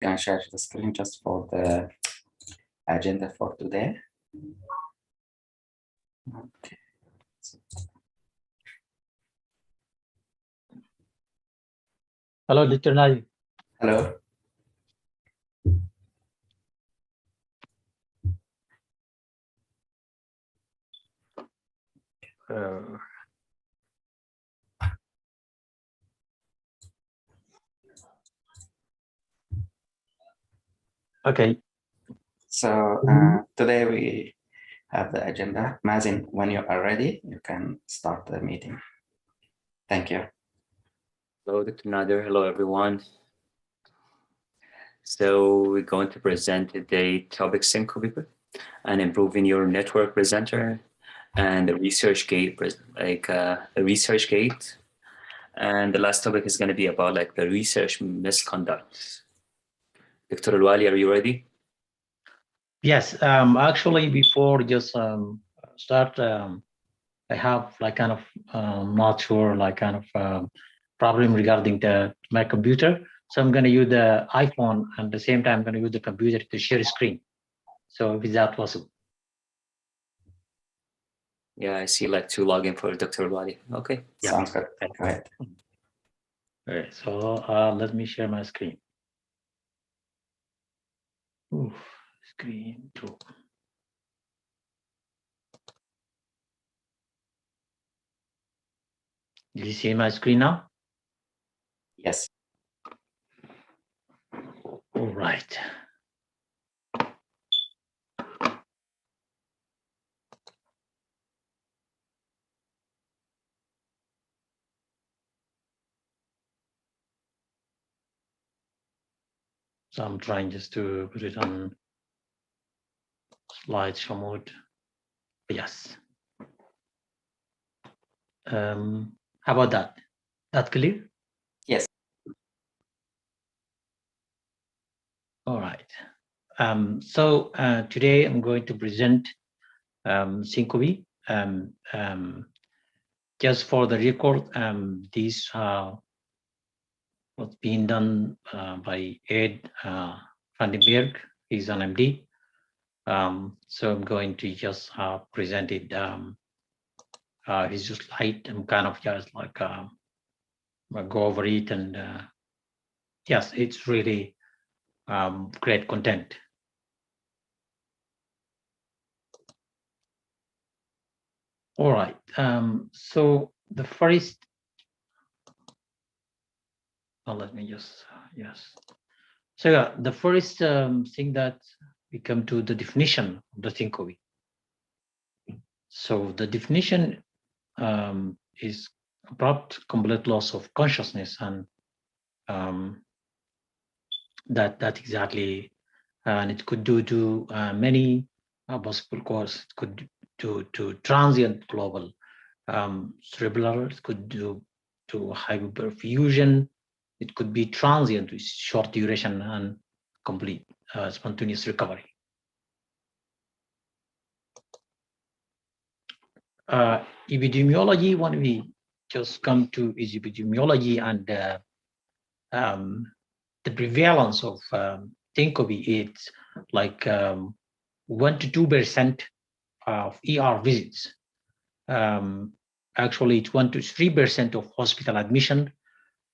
Can share the screen just for the agenda for today. Okay. Hello, Dr. Naji. Hello. Okay. So today we have the agenda. Mazin, when you are ready, you can start the meeting. Thank you. Hello, Dr. Nader. Hello, everyone. So we're going to present today topic syncope and improving your network presenter and the research gate, a research gate. And the last topic is going to be about like the research misconduct. Dr. Alwali, are you ready? Yes. Actually, before just start, I have like kind of not sure like kind of problem regarding my computer. So I'm going to use the iPhone and at the same time I'm going to use the computer to share screen. So is that possible? Yeah, I see like to log in for Dr. Alwali. Okay. Yeah. Sounds good. Go ahead. All right. So let me share my screen. Oof, screen 2. Do you see my screen now? Yes. All right. So I'm trying just to put it on slideshow mode. Yes. How about that? That clear? Yes. All right. So today I'm going to present syncope. Just for the record, this was being done by Ed Vandenberg. He's an MD. So I'm going to just present it. His slide. I'm kind of just like go over it, and yes, it's really great content. All right. So the first, let me just yes. So yeah, the first thing that we come to the definition of the syncope. So the definition is abrupt, complete loss of consciousness, and that exactly, and it could do to many possible causes. It could do to transient global cerebral. It could do to hyperfusion. It could be transient with short duration and complete spontaneous recovery. Epidemiology, when we just come to epidemiology and the prevalence of syncope, it's like 1 to 2% of ER visits. Actually, it's 1 to 3% of hospital admission,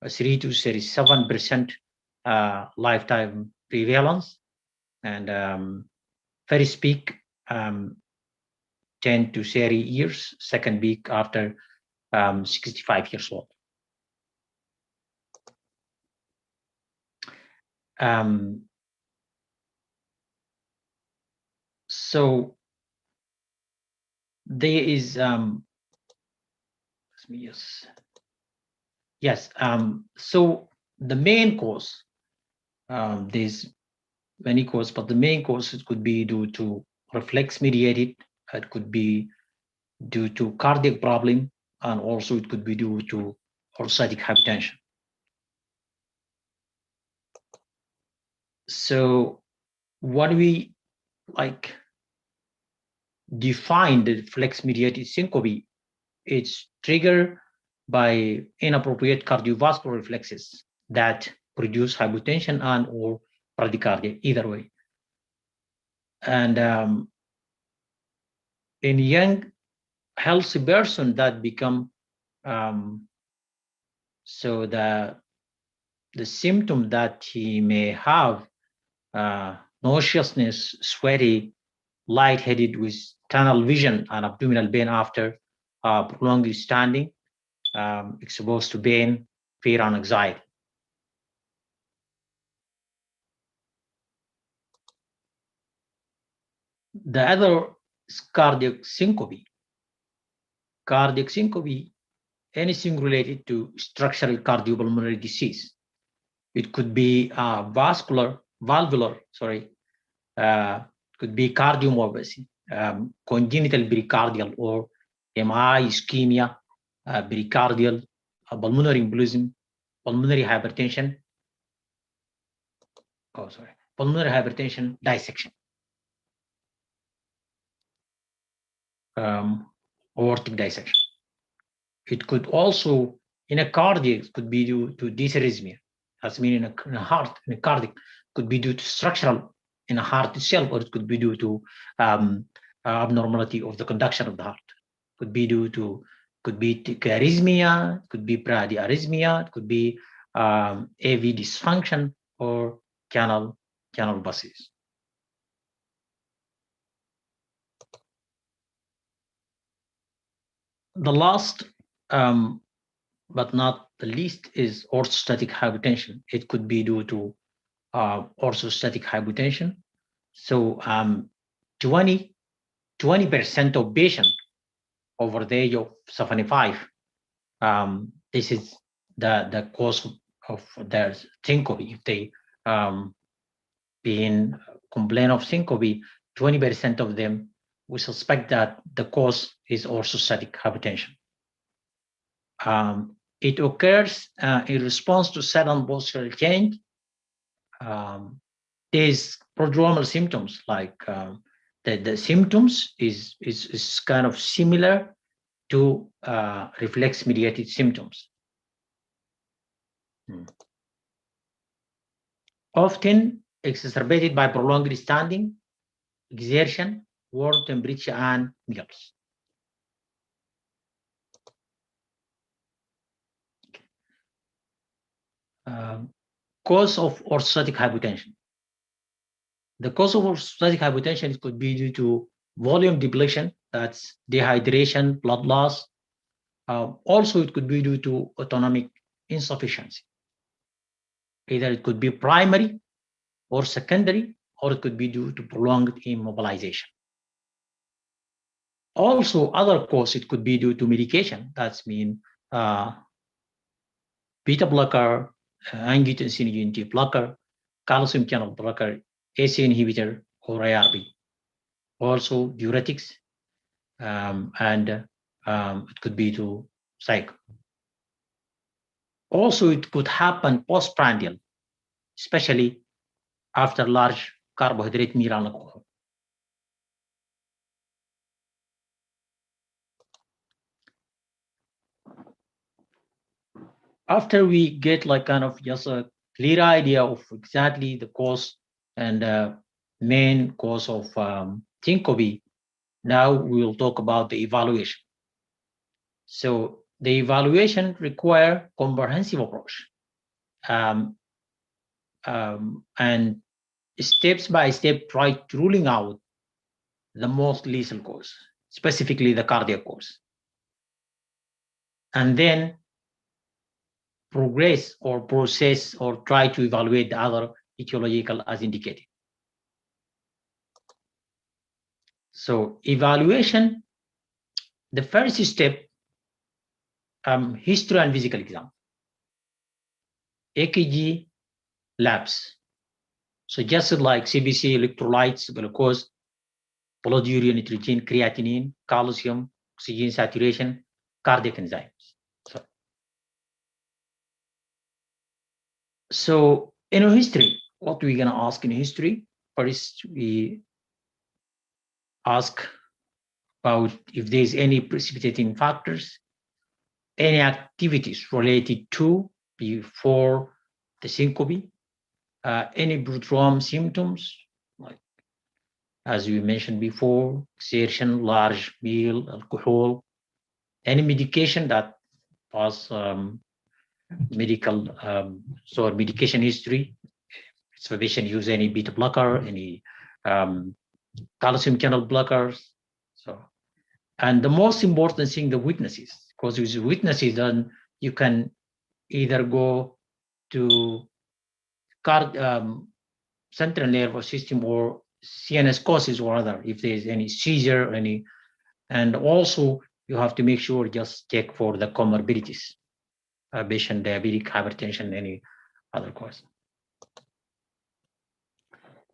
3 to 37% lifetime prevalence, and first peak 10 to 30 years, second peak after 65 years old. So there is let me just yes. So the main cause, there's many causes, but the main cause it could be due to reflex mediated. It could be due to cardiac problem, and also it could be due to orthostatic hypotension. So what we like define the reflex mediated syncope, it's triggered by inappropriate cardiovascular reflexes that produce hypotension and or bradycardia, either way. And in young healthy person that become so the symptom that he may have nauseousness, sweaty, lightheaded with tunnel vision and abdominal pain after prolonged standing, exposed to pain, fear, and anxiety. The other is cardiac syncope. Cardiac syncope, anything related to structural cardiopulmonary disease. It could be valvular, could be cardiomyopathy, congenital pericardial or MI ischemia, pericardial, pulmonary embolism, pulmonary hypertension. Pulmonary hypertension dissection. Aortic dissection. It could also, in a cardiac, could be due to dysarrhythmia. That's meaning in a heart, in a cardiac, could be due to structural in a heart itself, or it could be due to abnormality of the conduction of the heart. Could be due to, could be arrhythmia, could be bradyarrhythmia, it could be AV dysfunction or canal buses. The last, but not the least, is orthostatic hypotension. It could be due to orthostatic hypotension. So 20% of patients over the age of 75, this is the cause of their syncope. If they being complain of syncope, 20% of them, we suspect that the cause is orthostatic hypotension. It occurs in response to sudden postural change. There's prodromal symptoms like the symptoms is kind of similar to reflex-mediated symptoms. Often exacerbated by prolonged standing, exertion, warm temperature, and meals. Cause of orthostatic hypotension. The cause of orthostatic hypotension could be due to volume depletion, that's dehydration, blood loss. Also, it could be due to autonomic insufficiency. Either it could be primary or secondary, or it could be due to prolonged immobilization. Also, other cause, it could be due to medication. That's mean beta blocker, angiotensin blocker, calcium channel blocker, ACE inhibitor, or ARB. Also diuretics, and it could be to psych. Also, it could happen postprandial, especially after large carbohydrate meal and alcohol. After we get like kind of just a clear idea of exactly the cause and main cause of syncope, now we will talk about the evaluation. So the evaluation require comprehensive approach and steps by step try ruling out the most lethal cause, specifically the cardiac cause, and then progress or process or try to evaluate the other etiological as indicated. So evaluation, the first step, history and physical exam, EKG, labs. So just like CBC, electrolytes, glucose, blood urea, nitrogen, creatinine, calcium, oxygen saturation, cardiac enzymes. So in our history, what we're gonna ask in history, first we ask about if there's any precipitating factors, any activities related to before the syncope, any prodrome symptoms, like as we mentioned before, exertion, large meal, alcohol, any medication that was medical, medication history. If the patient use any beta blocker, any calcium channel blockers. So, and the most important thing, the weaknesses, because with weaknesses, then you can either go to central nervous system or CNS causes or other, if there's any seizure, and also you have to make sure just check for the comorbidities, patient diabetic, hypertension, any other cause.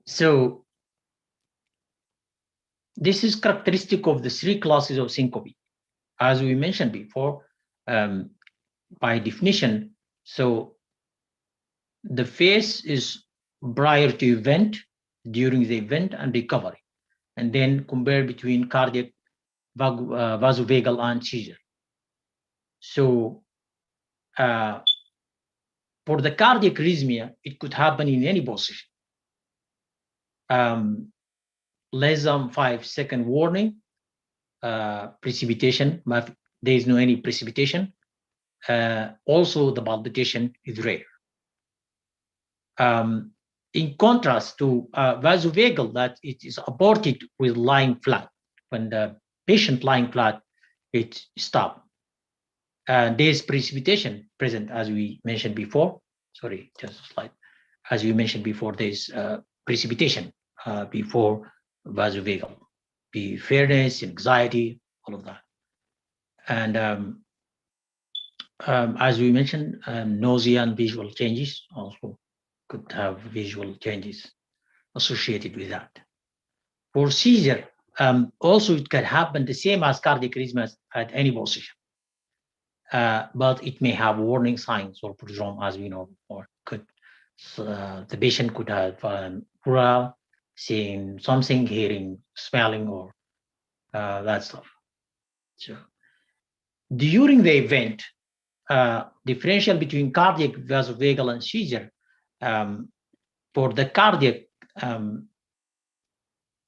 So this is characteristic of the three classes of syncope. As we mentioned before, by definition, so the phase is prior to event, during the event, and recovery, and then compare between cardiac, vasovagal, and seizure. So for the cardiac arrhythmia, it could happen in any position. Less than 5-second warning, precipitation, there is no any precipitation. Also, the palpitation is rare. In contrast to vasovagal, that it is aborted with lying flat. When the patient lying flat, it stops. There's precipitation present, as we mentioned before. Sorry, just a slide. As we mentioned before, there's precipitation before vasovagal, be fairness, anxiety, all of that. And as we mentioned, nausea and visual changes also could have visual changes associated with that. For seizure, also it can happen the same as cardiac arrhythmias at any position, but it may have warning signs or prodrome, as we know, or the patient could have oral, seeing something, hearing, smelling, or that stuff. So during the event, differential between cardiac, vasovagal, and seizure. For the cardiac,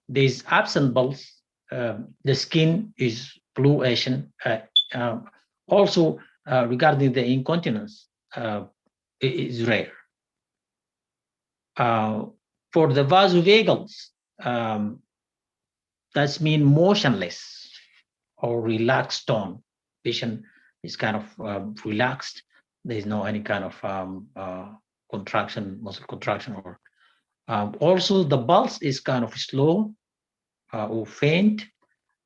there's absent pulse. The skin is blue Asian. Also, regarding the incontinence, it is rare. For the vasovagals, that's mean motionless or relaxed tone. Patient is kind of relaxed. There is no any kind of contraction, muscle contraction, or also the pulse is kind of slow or faint.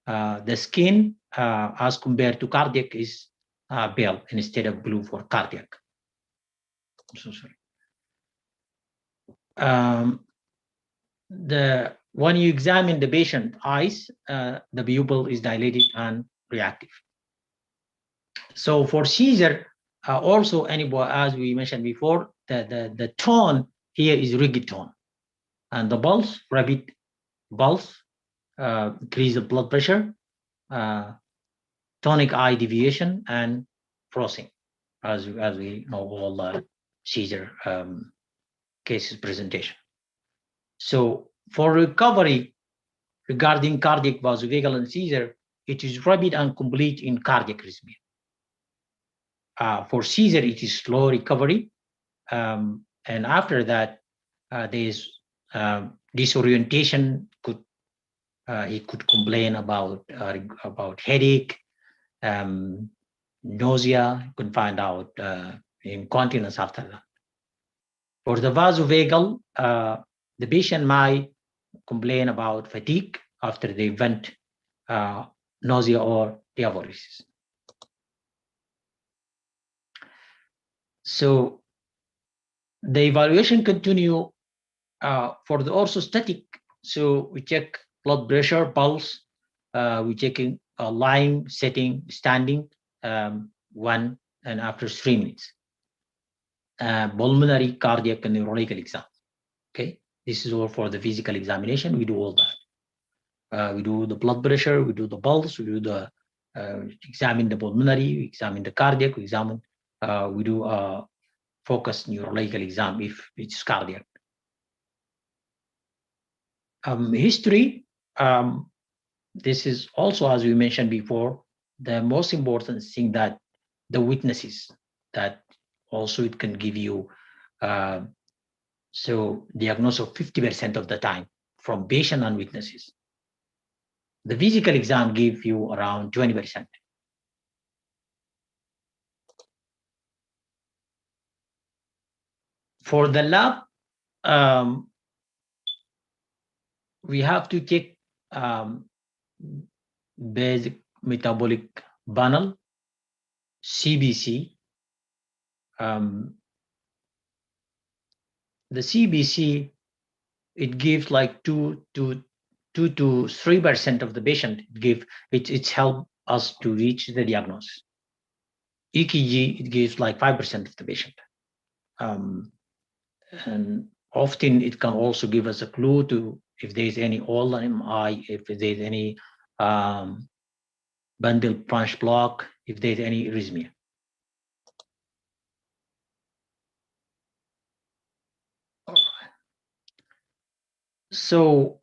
The skin, as compared to cardiac, is pale instead of blue for cardiac. I'm so sorry. When you examine the patient eyes, the pupil is dilated and reactive. So for seizure, also as we mentioned before, the tone here is rigid tone, and the pulse, rapid pulse, increase the blood pressure, tonic eye deviation, and frothing, as we know all the seizure cases presentation. So for recovery regarding cardiac, vasovagal, and seizure, it is rapid and complete in cardiac arrhythmia. For seizure, it is slow recovery, and after that, there is disorientation. He could complain about headache, nausea. You can find out incontinence after that. For the vasovagal, the patient might complain about fatigue after the event, nausea or diaphoresis. So the evaluation continue for the orthostatic. So we check blood pressure, pulse. We checking lying, sitting, standing, 1 and after 3 minutes. Pulmonary, cardiac, and neurological exam. Okay, this is all for the physical examination. We do all that. We do the blood pressure, we do the pulse, we do the examine the pulmonary, we examine the cardiac, we do focused neurological exam if it's cardiac. History, this is also, as we mentioned before, the most important thing, that the witnesses, that also it can give you so diagnosis of 50% of the time from patient and witnesses. The physical exam give you around 20%. For the lab, we have to check basic metabolic panel, CBC. The CBC, it gives like 2 to 3% of the patient. It's help us to reach the diagnosis. EKG, it gives like 5% of the patient. And often it can also give us a clue to if there's any old MI, if there's any bundle branch block, if there's any arrhythmia. So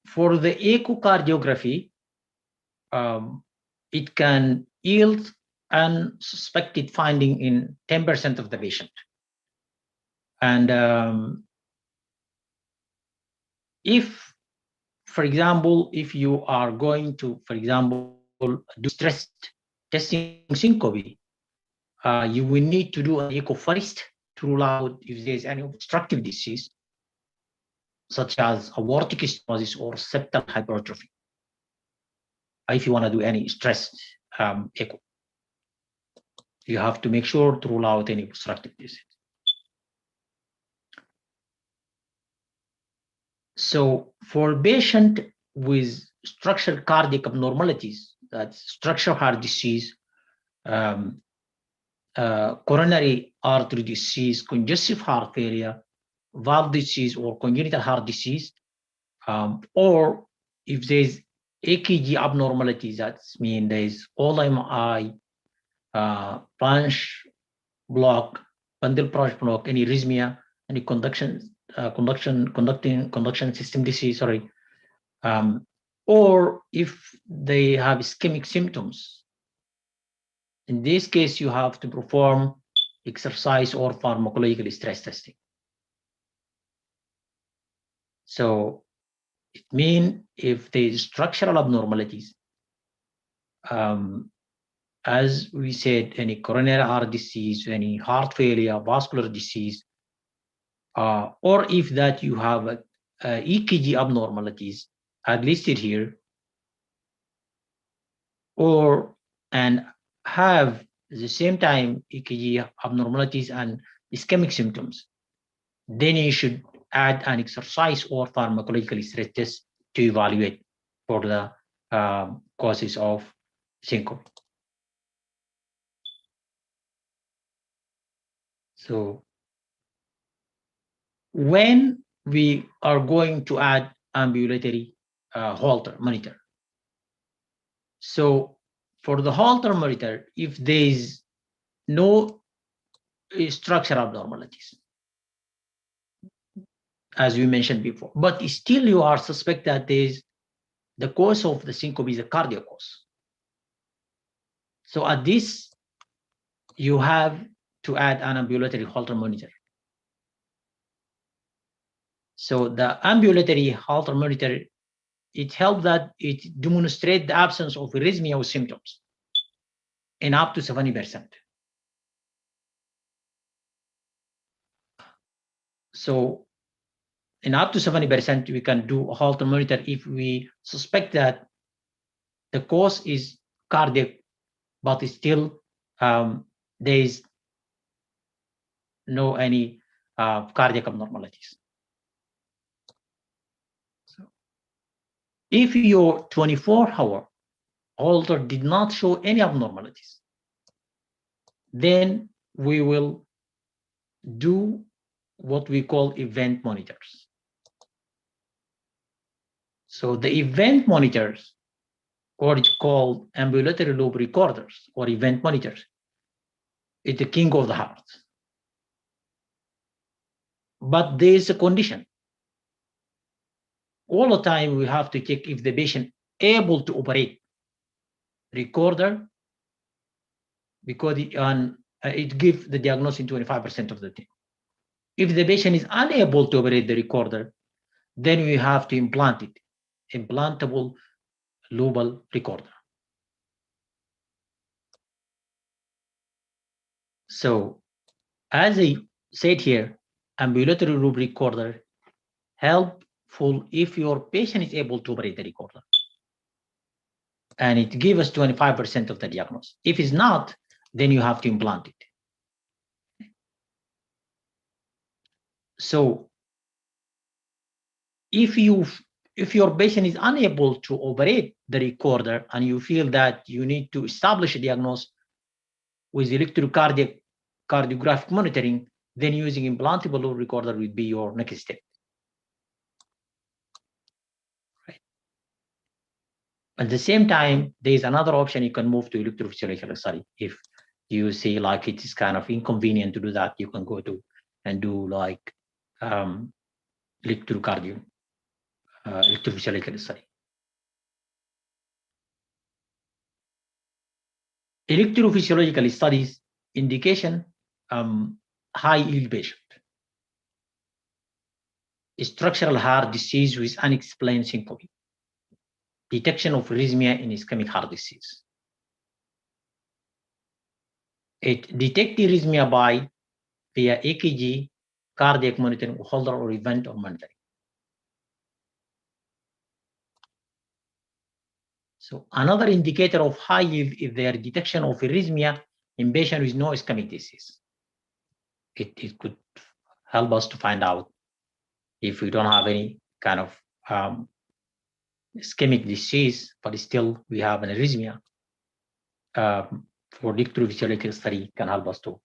for the echocardiography, it can yield unsuspected finding in 10% of the patient. And if, for example, if you are going to, for example, do stress testing syncope, you will need to do an echo first to rule out if there's any obstructive disease, such as aortic stenosis or septal hypertrophy, if you want to do any stress echo. You have to make sure to rule out any obstructive disease. So for patient with structural cardiac abnormalities, that's structural heart disease, coronary artery disease, congestive heart failure, valve disease, or congenital heart disease, or if there's EKG abnormalities, that means there's OLMI, branch block, bundle branch block, any arrhythmia, any conduction system disease, sorry, or if they have ischemic symptoms. In this case, you have to perform exercise or pharmacological stress testing. So it means if there is structural abnormalities, as we said, any coronary heart disease, any heart failure, vascular disease, or if that you have EKG abnormalities as listed here, and have at the same time EKG abnormalities and ischemic symptoms, then you should add an exercise or pharmacological stress test to evaluate for the causes of syncope. So when we are going to add ambulatory Holter monitor, so for the Holter monitor, if there is no structural abnormalities, as we mentioned before, but still you are suspect that there is the cause of the syncope is a cardiac cause. So at this, you have to add an ambulatory Holter monitor. So the ambulatory Holter monitor, it helps that it demonstrates the absence of arrhythmia or symptoms in up to 70%. So in up to 70%, we can do a Holter monitor if we suspect that the cause is cardiac, but still there is no any cardiac abnormalities. So if your 24-hour Holter did not show any abnormalities, then we will do what we call event monitors. So the event monitors, or it's called ambulatory lobe recorders or event monitors, is the king of the heart. But there is a condition. all the time we have to check if the patient able to operate recorder, because it gives the diagnosis in 25% of the time. If the patient is unable to operate the recorder, then we have to implant it, implantable loop recorder. So as I said here, ambulatory loop recorder helpful if your patient is able to operate the recorder. And it gives us 25% of the diagnosis. If it's not, then you have to implant it. So if your patient is unable to operate the recorder and you feel that you need to establish a diagnosis with electrocardiographic monitoring, then using implantable loop recorder would be your next step. Right. At the same time, there is another option. You can move to electrophysiological study. If you see like it is kind of inconvenient to do that, you can go to and do like electrophysiological study. Electrophysiological studies indication high yield patient, structural heart disease with unexplained syncope, detection of arrhythmia in ischemic heart disease. It detects arrhythmia by via EKG, cardiac monitoring, Holter or event or monitoring. So another indicator of high yield is their detection of arrhythmia in patients with no ischemic disease. It could help us to find out if we don't have any kind of ischemic disease, but still we have an arrhythmia. For electrophysiological study can help us to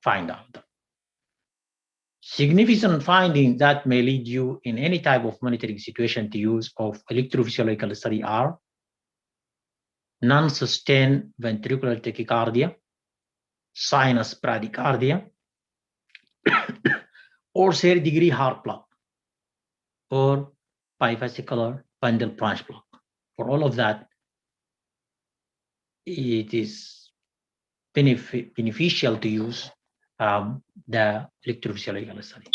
find out. Significant findings that may lead you in any type of monitoring situation to use of electrophysiological study are non-sustained ventricular tachycardia, sinus bradycardia, or third-degree heart block, or bivesicular bundle branch block. For all of that, it is beneficial to use the electrophysiological study.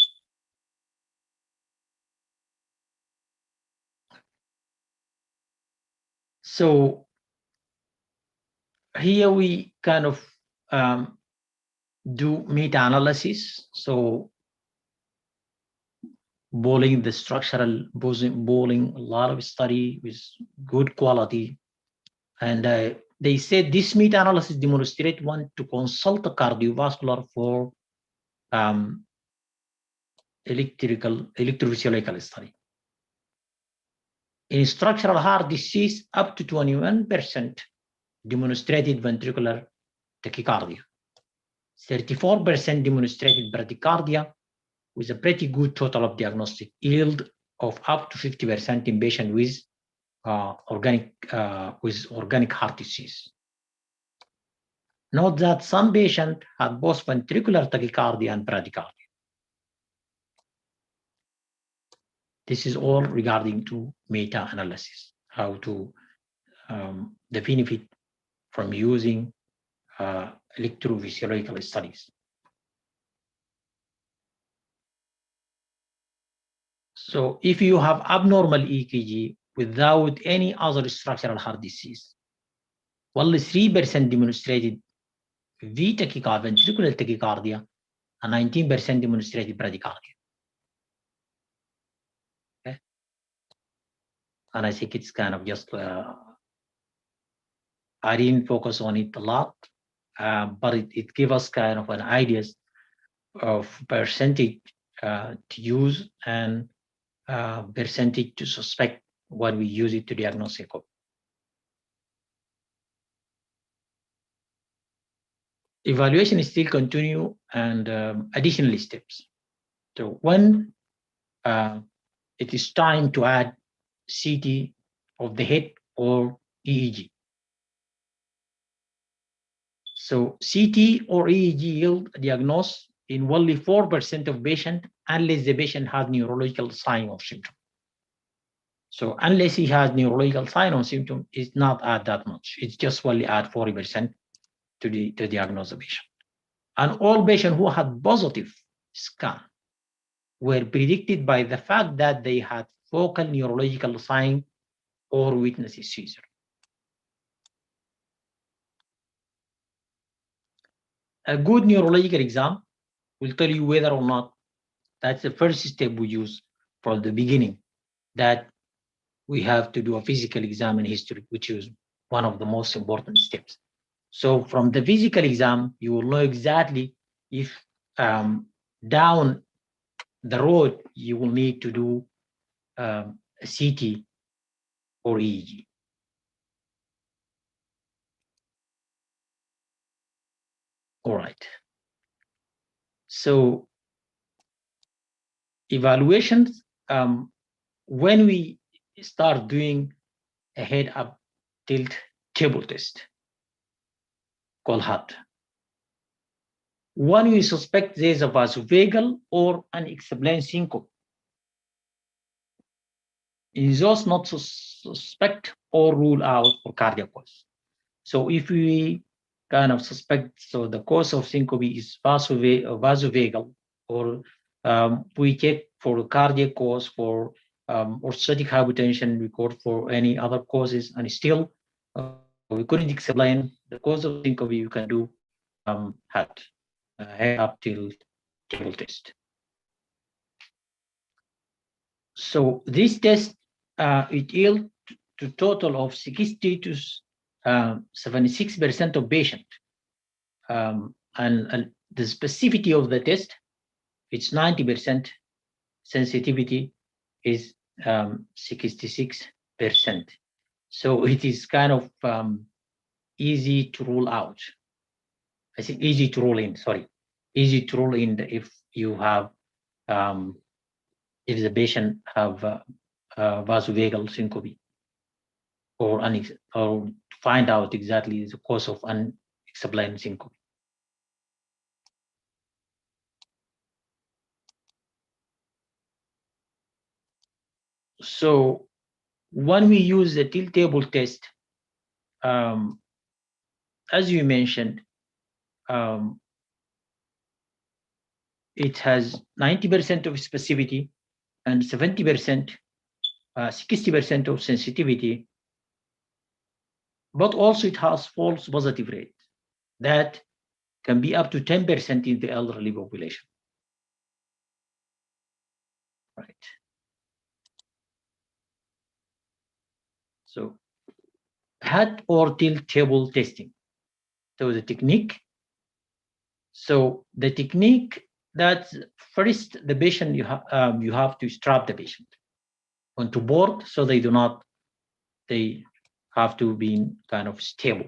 So here we kind of do meta-analysis. So bowling the structural, bowling a lot of study with good quality. And they said this meta-analysis demonstrate one to consult a cardiovascular for electrophysiological study. In structural heart disease, up to 21% demonstrated ventricular tachycardia. 34% demonstrated bradycardia with a pretty good total of diagnostic yield of up to 50% in patients with organic heart disease. Note that some patients had both ventricular tachycardia and bradycardia. This is all regarding to meta-analysis, how to the benefit from using electrophysiological studies. So if you have abnormal EKG without any other structural heart disease, only 3% demonstrated V tachycardia, ventricular tachycardia, and 19% demonstrated bradycardia. Okay. And I think it's kind of just, I didn't focus on it a lot, but it gives us kind of an idea of percentage to use and percentage to suspect when we use it to diagnose syncope. Evaluation is still continue and additional steps. So when it is time to add CT of the head or EEG. So CT or EEG yield diagnose in only 4% of patients unless the patient has neurological sign or symptom. So unless he has neurological sign or symptom, it's not add that much. It's just only add 40% to the diagnose the patient. And all patients who had positive scan were predicted by the fact that they had focal neurological sign or witness seizure. A good neurological exam will tell you whether or not that's the first step we use from the beginning, that we have to do a physical exam and history, which is one of the most important steps. So from the physical exam, you will know exactly if down the road you will need to do a CT or EEG. All right. So evaluations, when we start doing a head-up tilt table test called HUT, one we suspect there is a vasovagal or unexplained syncope. In those not suspect or rule out for cardiac cause. So if we kind of suspect, so the cause of syncope is vasovagal, or we check for cardiac cause, for orthostatic hypotension, record for any other causes, and still we couldn't explain the cause of syncope, you can do HUT, head up till table test. So this test, it yields to total of 60 to 76% of patients. And the specificity of the test, it's 90%, sensitivity is 66%. So it is kind of easy to rule out. I think easy to rule in, sorry. Easy to rule in if you have, if the patient have vasovagal syncope, or to find out exactly the cause of unexplained syncope. So when we use the tilt table test, as you mentioned, it has 90% of specificity and 70%, 60% of sensitivity, but also it has false positive rate that can be up to 10% in the elderly population. Right. So HUT or tilt table testing. So the technique. So the technique, that's first the patient, you have to strap the patient onto board so they have to be kind of stable,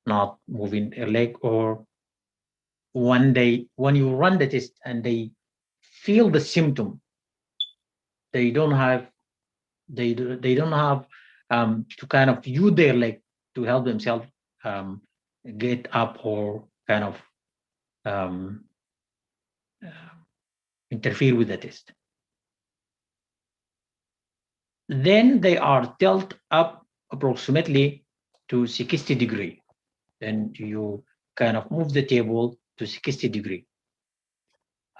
not moving a leg, or when you run the test and they feel the symptom, they don't have to kind of use their leg to help themselves get up or kind of interfere with the test. Then they are tilt up approximately to 60 degrees. Then you kind of move the table to 60 degrees.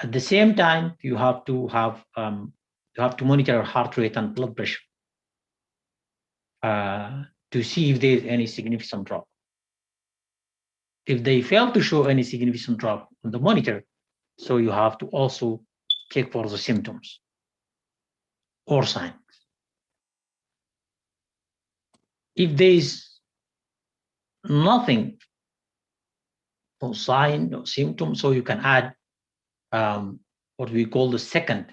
At the same time, you have to monitor heart rate and blood pressure to see if there is any significant drop. If they fail to show any significant drop on the monitor, so you have to also check for the symptoms or signs. If there is nothing, no sign, no symptom, so you can add what we call the second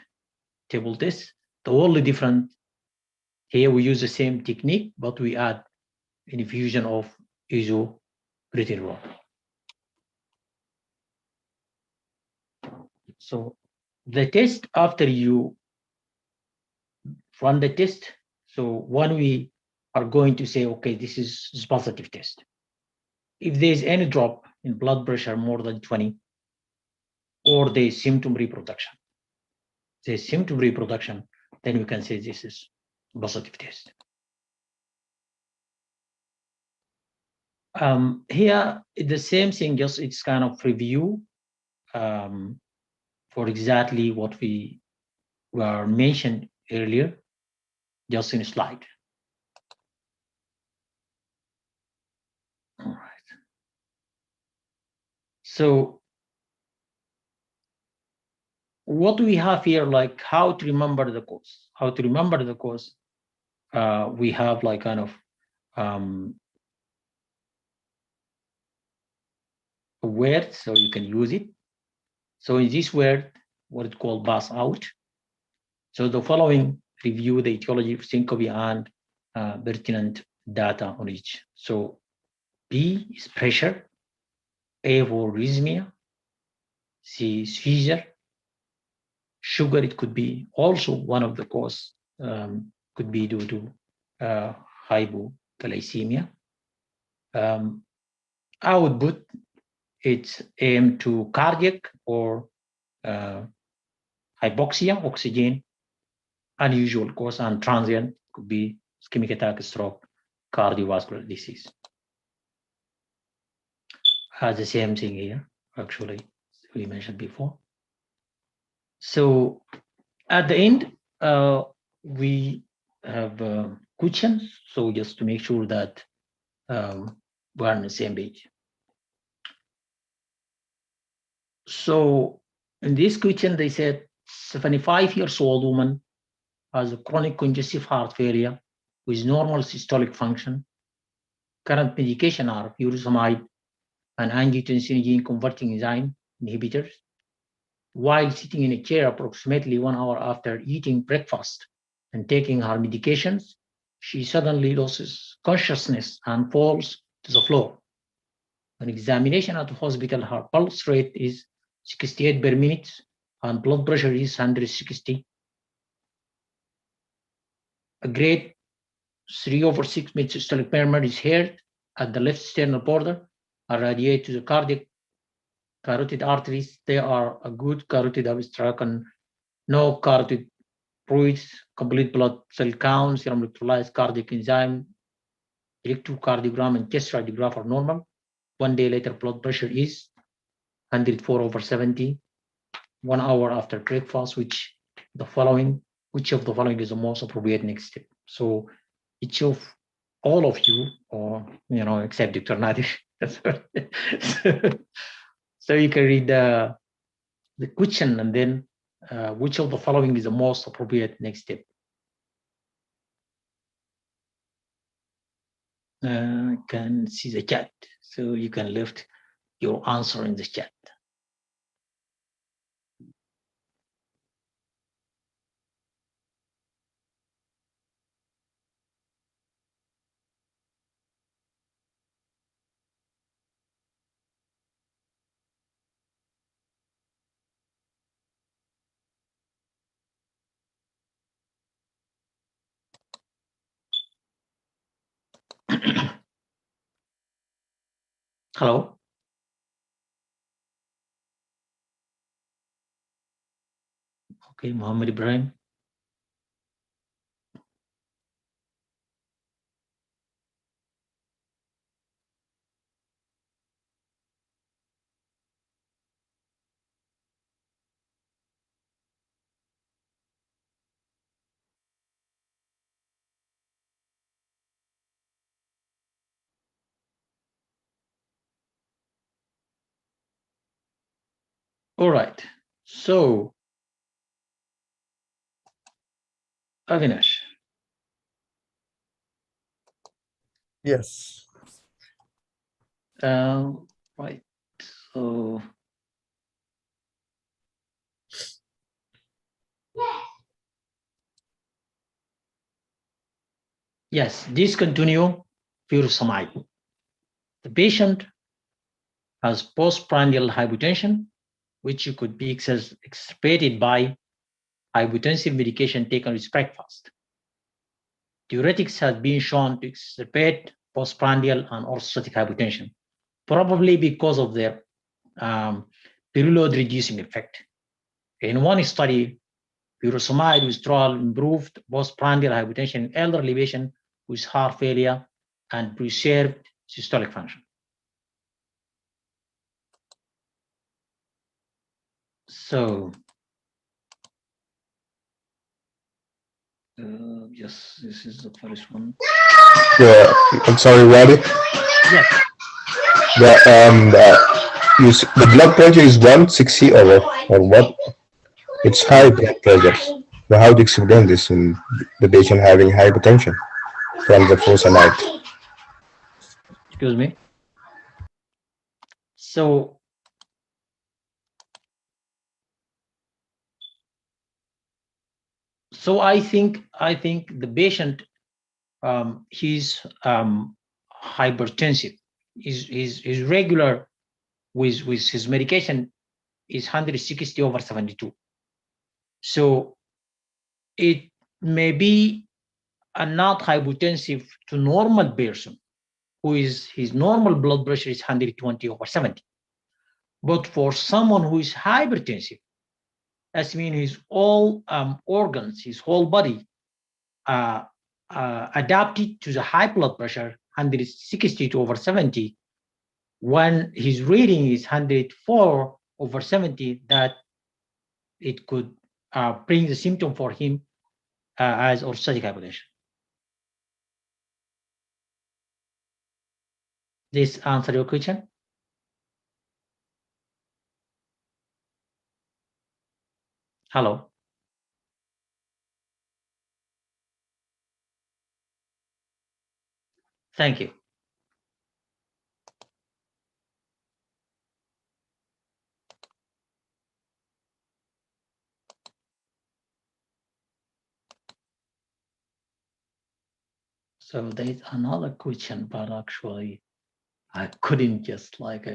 table test. The only different here, we use the same technique, but we add an infusion of isobutanol. So the test, after you run the test, so when we are going to say, okay, this is positive test. If there's any drop in blood pressure more than 20, or there's symptom reproduction, then we can say this is positive test. Here, the same thing, just it's kind of review for exactly what we were mentioned earlier, just in a slide. All right. So what we have here, like how to remember the course, we have like kind of a word, so you can use it. So in this word, what it's called pass out. So the following review the etiology of syncope and pertinent data on each. So P is pressure, A for arrhythmia, C is seizure, sugar, it could be also one of the cause, could be due to hypoglycemia. Output, it's aimed to cardiac or hypoxia, oxygen, unusual cause, and transient could be ischemic attack, stroke, cardiovascular disease. The same thing here, actually, we mentioned before. So at the end, we have questions. So just to make sure that we're on the same page. So in this question, they said 75-year-old woman has a chronic congestive heart failure with normal systolic function. Current medication are furosemide and angiotensin converting enzyme inhibitors. While sitting in a chair approximately 1 hour after eating breakfast and taking her medications, she suddenly loses consciousness and falls to the floor. On examination at the hospital, her pulse rate is 68 per minute and blood pressure is 160. A grade 3/6 mid-systolic murmur is heard at the left sternal border and radiate to the cardiac carotid arteries. They are a good carotid abstract and no carotid fluids, complete blood cell count, serum electrolytes, cardiac enzyme, electrocardiogram, and chest radiograph are normal. 1 day later, blood pressure is 104/70. 1 hour after breakfast, which of the following is the most appropriate next step? So each of all of you, or except Dr. Nadir, so you can read the question and then which of the following is the most appropriate next step? Can see the chat, so you can left your answer in the chat. Hello. Okay, Muhammad Ibrahim. All right. So, Avinash. Yes. Right. So, yes, discontinue furosemide. The patient has postprandial hypotension, which could be exacerbated by hypotensive medication taken with breakfast. Diuretics have been shown to exacerbate postprandial and orthostatic hypotension, probably because of their preload reducing effect. In one study, Furosemide withdrawal improved postprandial hypertension in elderly patient with heart failure and preserved systolic function. So, yes, this is the first one. Yeah, I'm sorry, Wally. Yes. The blood pressure is 160 or what? It's high blood pressure. Now, how do you explain this in the patient having hypertension from the furosemide? Excuse me. So, I think the patient, he's hypertensive. Is regular with his medication is 160/72. So it may be a not hypertensive to normal person who is his normal blood pressure is 120/70. But for someone who is hypertensive, that means his all organs, his whole body adapted to the high blood pressure 160/70. When his reading is 104/70, that it could bring the symptom for him as orthostatic hypotension. This answer your question? Hello. Thank you. So there's another question, but actually I couldn't just like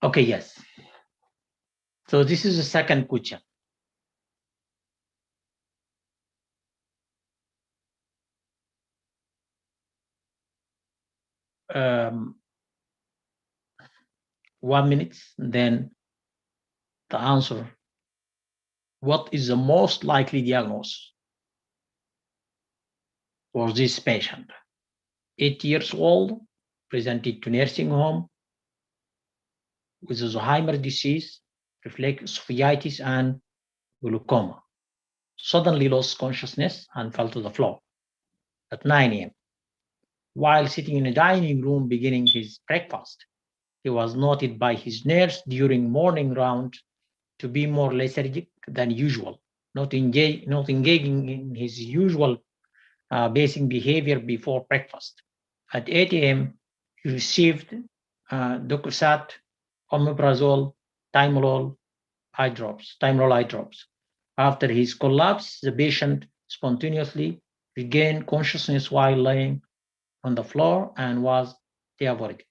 okay, yes. So this is the second question. Um, 1 minute, then the answer. What is the most likely diagnosis for this patient? 8 years old, presented to nursing home with Alzheimer's disease, reflex uveitis, and glaucoma. Suddenly lost consciousness and fell to the floor at 9 a.m. While sitting in a dining room beginning his breakfast, he was noted by his nurse during morning round to be more lethargic than usual, not engaging in his usual basic behavior before breakfast. At 8 a.m., he received Docosat, omeprazole, timolol eye drops. After his collapse, the patient spontaneously regained consciousness while lying on the floor and was diaphoretic.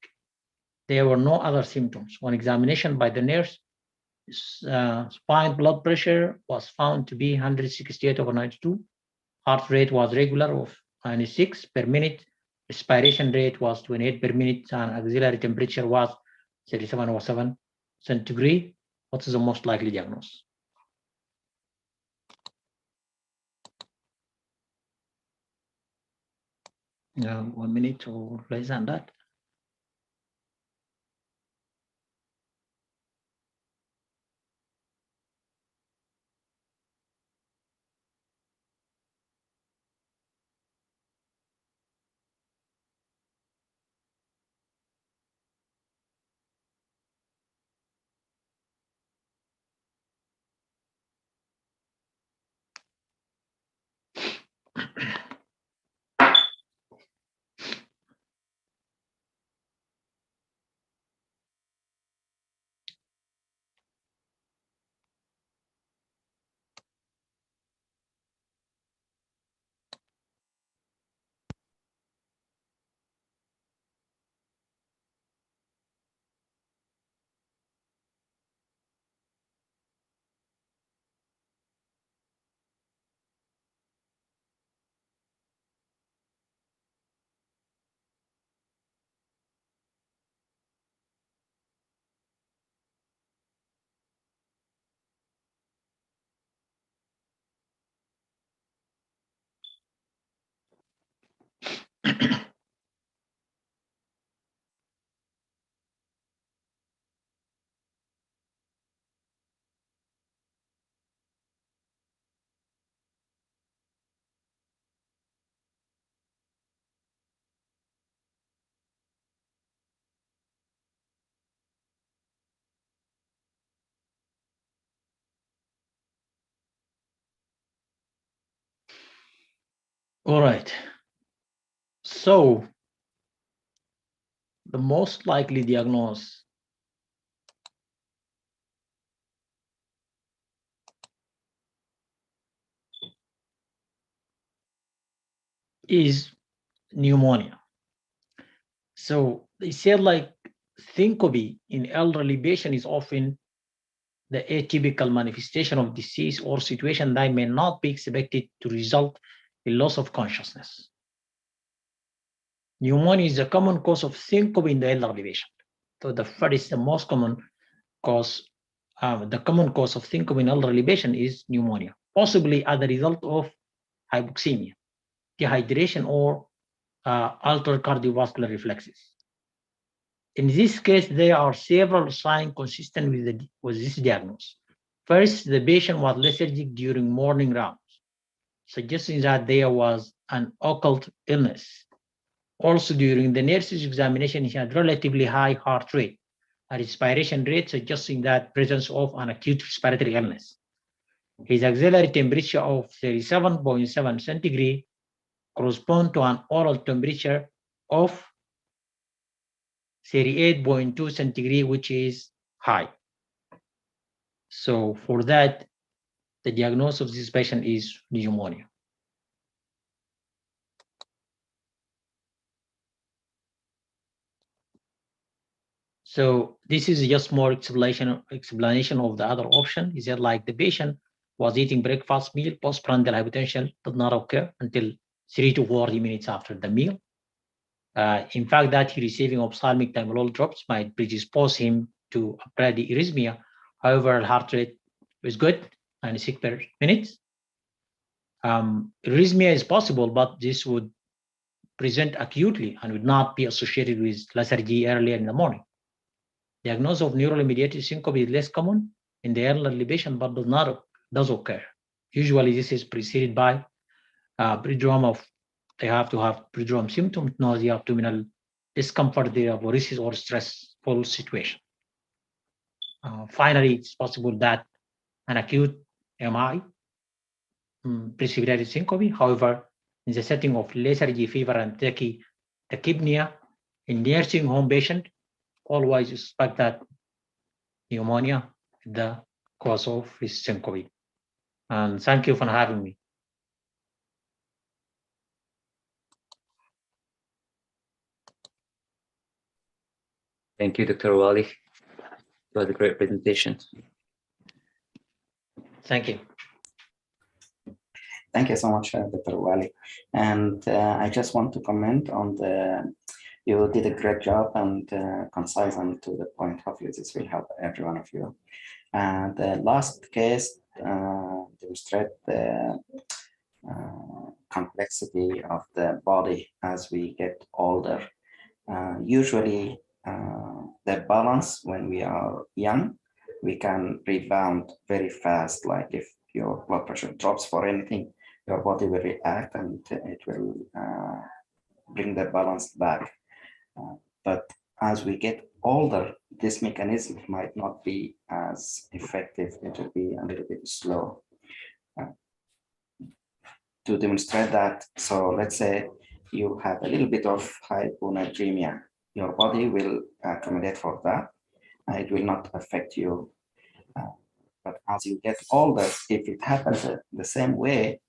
There were no other symptoms. On examination by the nurse, spine blood pressure was found to be 168/92. Heart rate was regular of 96 per minute. Respiration rate was 28 per minute, and axillary temperature was 37/7 centigrade. What is the most likely diagnosis? 1 minute or less than that. All right. So the most likely diagnosis is pneumonia. So they said like syncope in elderly patient is often the atypical manifestation of disease or situation that may not be expected to result in loss of consciousness. Pneumonia is a common cause of syncope in the elderly patient. So the first, the most common cause, the common cause of syncope in elderly patient is pneumonia, possibly as a result of hypoxemia, dehydration, or altered cardiovascular reflexes. In this case, there are several signs consistent with this diagnosis. First, the patient was lethargic during morning rounds, suggesting that there was an occult illness. Also, during the nurse's examination, he had relatively high heart rate, a respiration rate suggesting that presence of an acute respiratory illness. His auxiliary temperature of 37.7 centigrade corresponds to an oral temperature of 38.2 centigrade, which is high. So for that, the diagnosis of this patient is pneumonia. So this is just more explanation of the other option. Is that like the patient was eating breakfast meal, postprandial hypertension did not occur until 3 to 40 minutes after the meal. In fact, that he receiving ophthalmic timolol drops might predispose him to bradyarrhythmia. However, heart rate is good, 96 per minute. Arrhythmia is possible, but this would present acutely and would not be associated with lethargy earlier in the morning. Diagnosis of neurally mediated syncope is less common in the elderly patient, but does occur. Usually, this is preceded by prodrome of, they have to have prodrome symptoms, nausea, abdominal discomfort, varices, or stressful situation. Finally, it's possible that an acute MI precipitated syncope. However, in the setting of lethargy, fever, and tachypnea in nursing home patient, always suspect that pneumonia is the cause of his syncope. And thank you for having me. Thank you, Dr. Wali. It was a great presentation. Thank you. Thank you so much, Dr. Wali. And I just want to comment on you did a great job and concise and to the point. Hopefully this will help every one of you. And the last case demonstrate the complexity of the body as we get older. Usually the balance when we are young, we can rebound very fast. Like if your blood pressure drops for anything, your body will react and it will bring the balance back. But as we get older, this mechanism might not be as effective. It will be a little bit slow. To demonstrate that, so let's say you have a little bit of hyponatremia. Your body will accommodate for that. It will not affect you. But as you get older, if it happens the same way,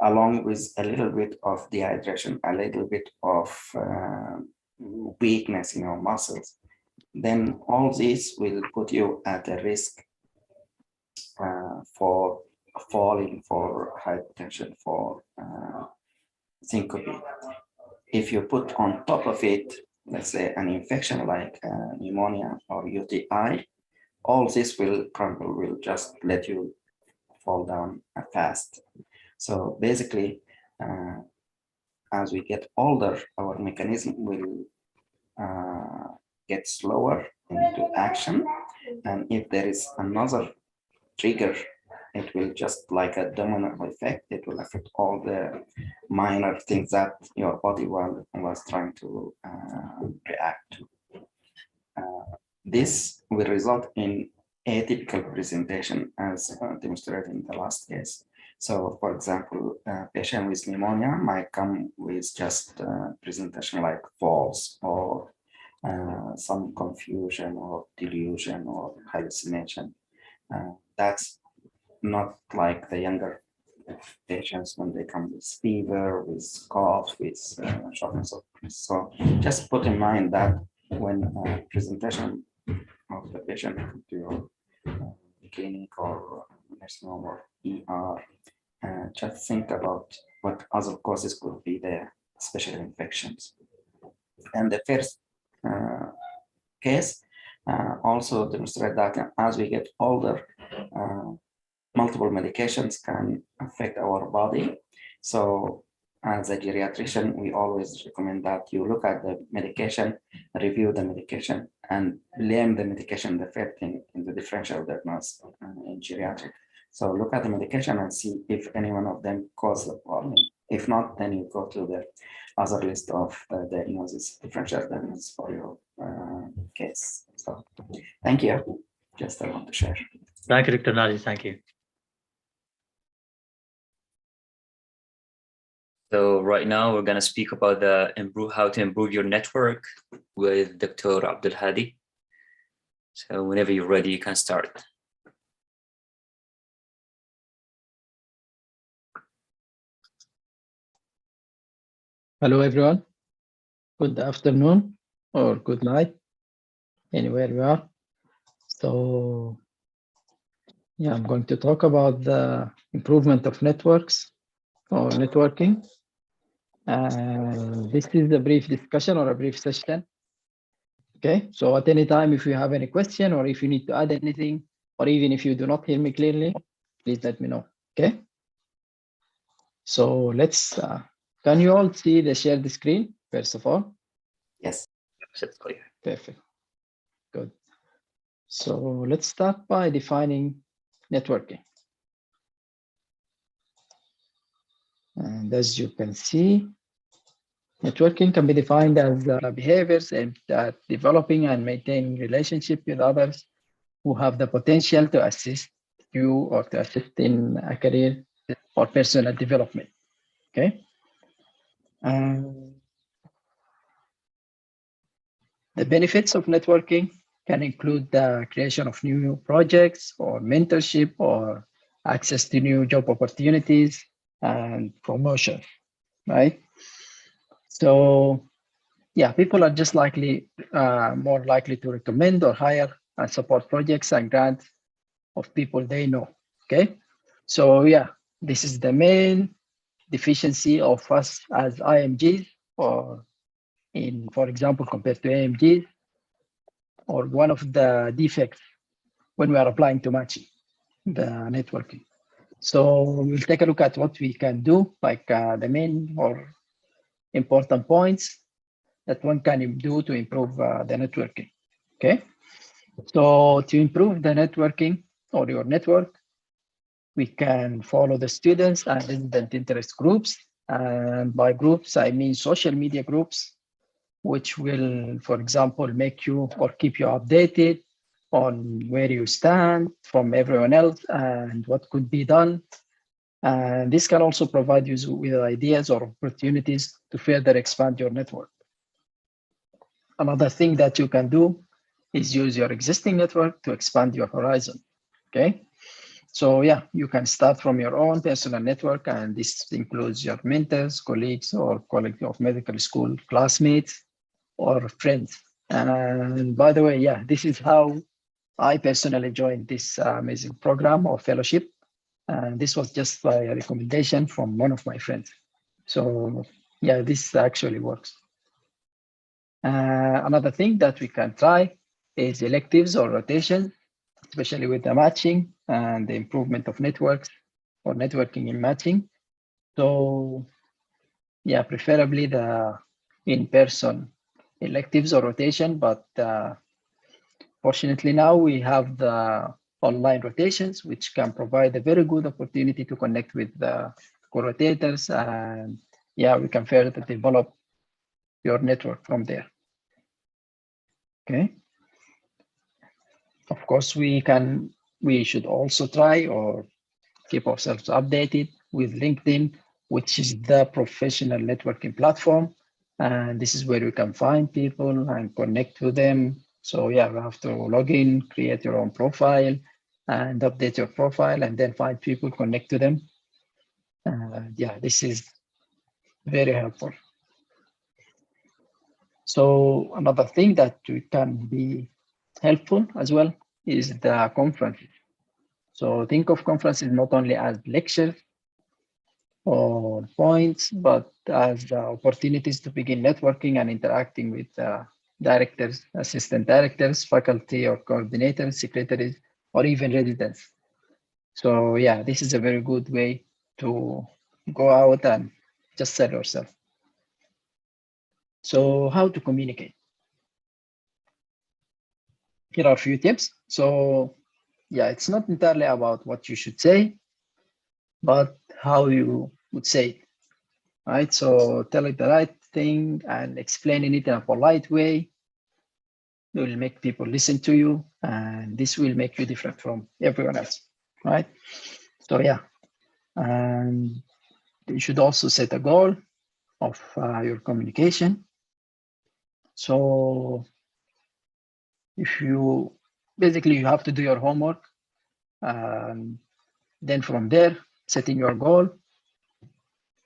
along with a little bit of dehydration, a little bit of weakness in your muscles, then all this will put you at a risk for falling, for hypertension, for syncope. If you put on top of it, let's say an infection like pneumonia or UTI, all this will crumble, will just let you fall down fast. So basically, as we get older, our mechanism will get slower into action. And if there is another trigger, it will just like a domino effect. It will affect all the minor things that your body was trying to react to. This will result in atypical presentation as demonstrated in the last case. So, for example, a patient with pneumonia might come with just presentation like false or some confusion or delusion or hallucination. That's not like the younger patients when they come with fever, with cough, with shortness of breath. So just put in mind that when presentation of the patient to your clinic or nursing home or ER, just think about what other causes could be there, especially infections. And the first case also demonstrate that as we get older, multiple medications can affect our body. So as a geriatrician, we always recommend that you look at the medication, review the medication, and blame the medication the first thing in the differential diagnosis in geriatric. So look at the medication and see if any one of them cause the problem. If not, then you go to the other list of diagnosis, differential diagnosis for your case. So thank you. Just I want to share. Thank you, Dr. Naji. Thank you. So right now we're going to speak about how to improve your network with Dr. Abdul Hadi. So whenever you're ready, you can start. Hello, everyone. Good afternoon or good night, anywhere we are. So, yeah, I'm going to talk about the improvement of networks or networking. This is a brief discussion or a brief session. Okay, so at any time, if you have any question or if you need to add anything, or even if you do not hear me clearly, please let me know. Okay. So let's, can you all see the shared screen, first of all? Yes. That's clear. Perfect. Good. So let's start by defining networking. And as you can see, networking can be defined as behaviors aimed at developing and maintaining relationship with others who have the potential to assist you or to assist in a career or personal development. Okay. The benefits of networking can include the creation of new projects or mentorship or access to new job opportunities and promotion, right? So yeah, people are just more likely to recommend or hire and support projects and grants of people they know, okay? So yeah, this is the main deficiency of us as IMGs, or for example, compared to AMGs, or one of the defects when we are applying to matching the networking. So we'll take a look at what we can do, like the main or important points that one can do to improve the networking. Okay. So to improve the networking or your network, we can follow the students and resident interest groups. And by groups, I mean social media groups, which will, for example, make you or keep you updated on where you stand from everyone else and what could be done. And this can also provide you with ideas or opportunities to further expand your network. Another thing that you can do is use your existing network to expand your horizon. Okay. So yeah, you can start from your own personal network, and this includes your mentors, colleagues, or colleagues of medical school classmates or friends. And by the way, yeah, this is how I personally joined this amazing program or fellowship. And this was just by a recommendation from one of my friends. So yeah, this actually works. Another thing that we can try is electives or rotation, especially with the matching and the improvement of networks or networking in matching. So yeah, preferably the in-person electives or rotation, but fortunately now we have the online rotations, which can provide a very good opportunity to connect with the co-rotators, and yeah, we can further develop your network from there. Okay. Of course, we should also try or keep ourselves updated with LinkedIn, which is the professional networking platform. And this is where you can find people and connect with them. So yeah, you have to log in, create your own profile and update your profile and then find people, connect to them. Yeah, this is very helpful. So another thing that can be helpful as well is the conferences. So think of conferences not only as lectures or points, but as opportunities to begin networking and interacting with directors, assistant directors, faculty or coordinators, secretaries, or even residents. So yeah, this is a very good way to go out and just sell yourself. So how to communicate? Here are a few tips. So yeah, it's not entirely about what you should say, but how you would say it, right? So tell it the right thing and explaining it in a polite way will make people listen to you, and this will make you different from everyone else, right? So yeah, and you should also set a goal of your communication. So if you basically you have to do your homework, and then from there setting your goal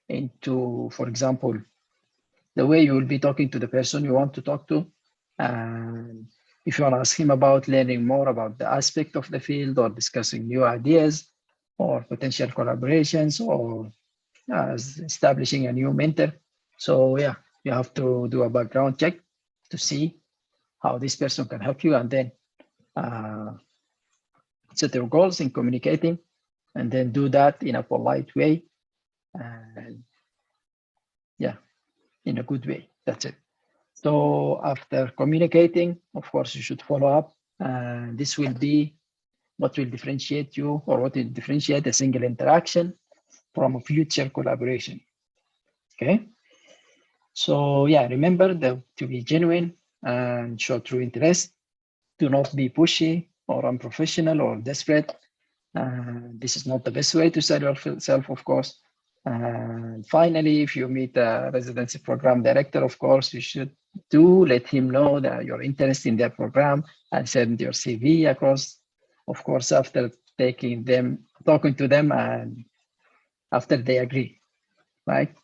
into, for example, the way you will be talking to the person you want to talk to. And if you want to ask him about learning more about the aspect of the field or discussing new ideas or potential collaborations or establishing a new mentor. So yeah, you have to do a background check to see how this person can help you, and then set your goals in communicating, and then do that in a polite way. And yeah, in a good way. That's it. So after communicating, of course, you should follow up. And this will be what will differentiate you, or what will differentiate a single interaction from a future collaboration. Okay. So yeah, remember to be genuine and show true interest. Do not be pushy or unprofessional or desperate. This is not the best way to sell yourself, of course. And finally, if you meet a residency program director, of course, you should let him know that you're interested in their program and send your CV across, of course, after talking to them, and after they agree, right?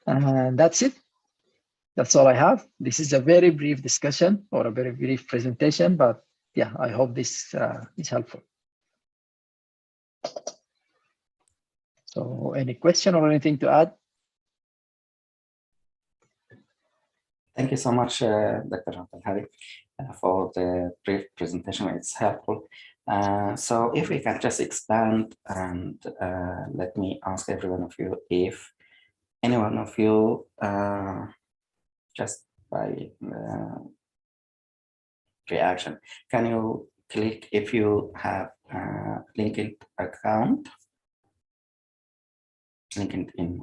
And that's it. That's all I have. This is a very brief discussion or a very brief presentation, but yeah, I hope this is helpful. So any question or anything to add? Thank you so much, Dr. Abdelhadi, for the brief presentation. It's helpful. So if we can just expand, and let me ask every one of you, if any one of you, just by reaction, can you click if you have a LinkedIn account? LinkedIn.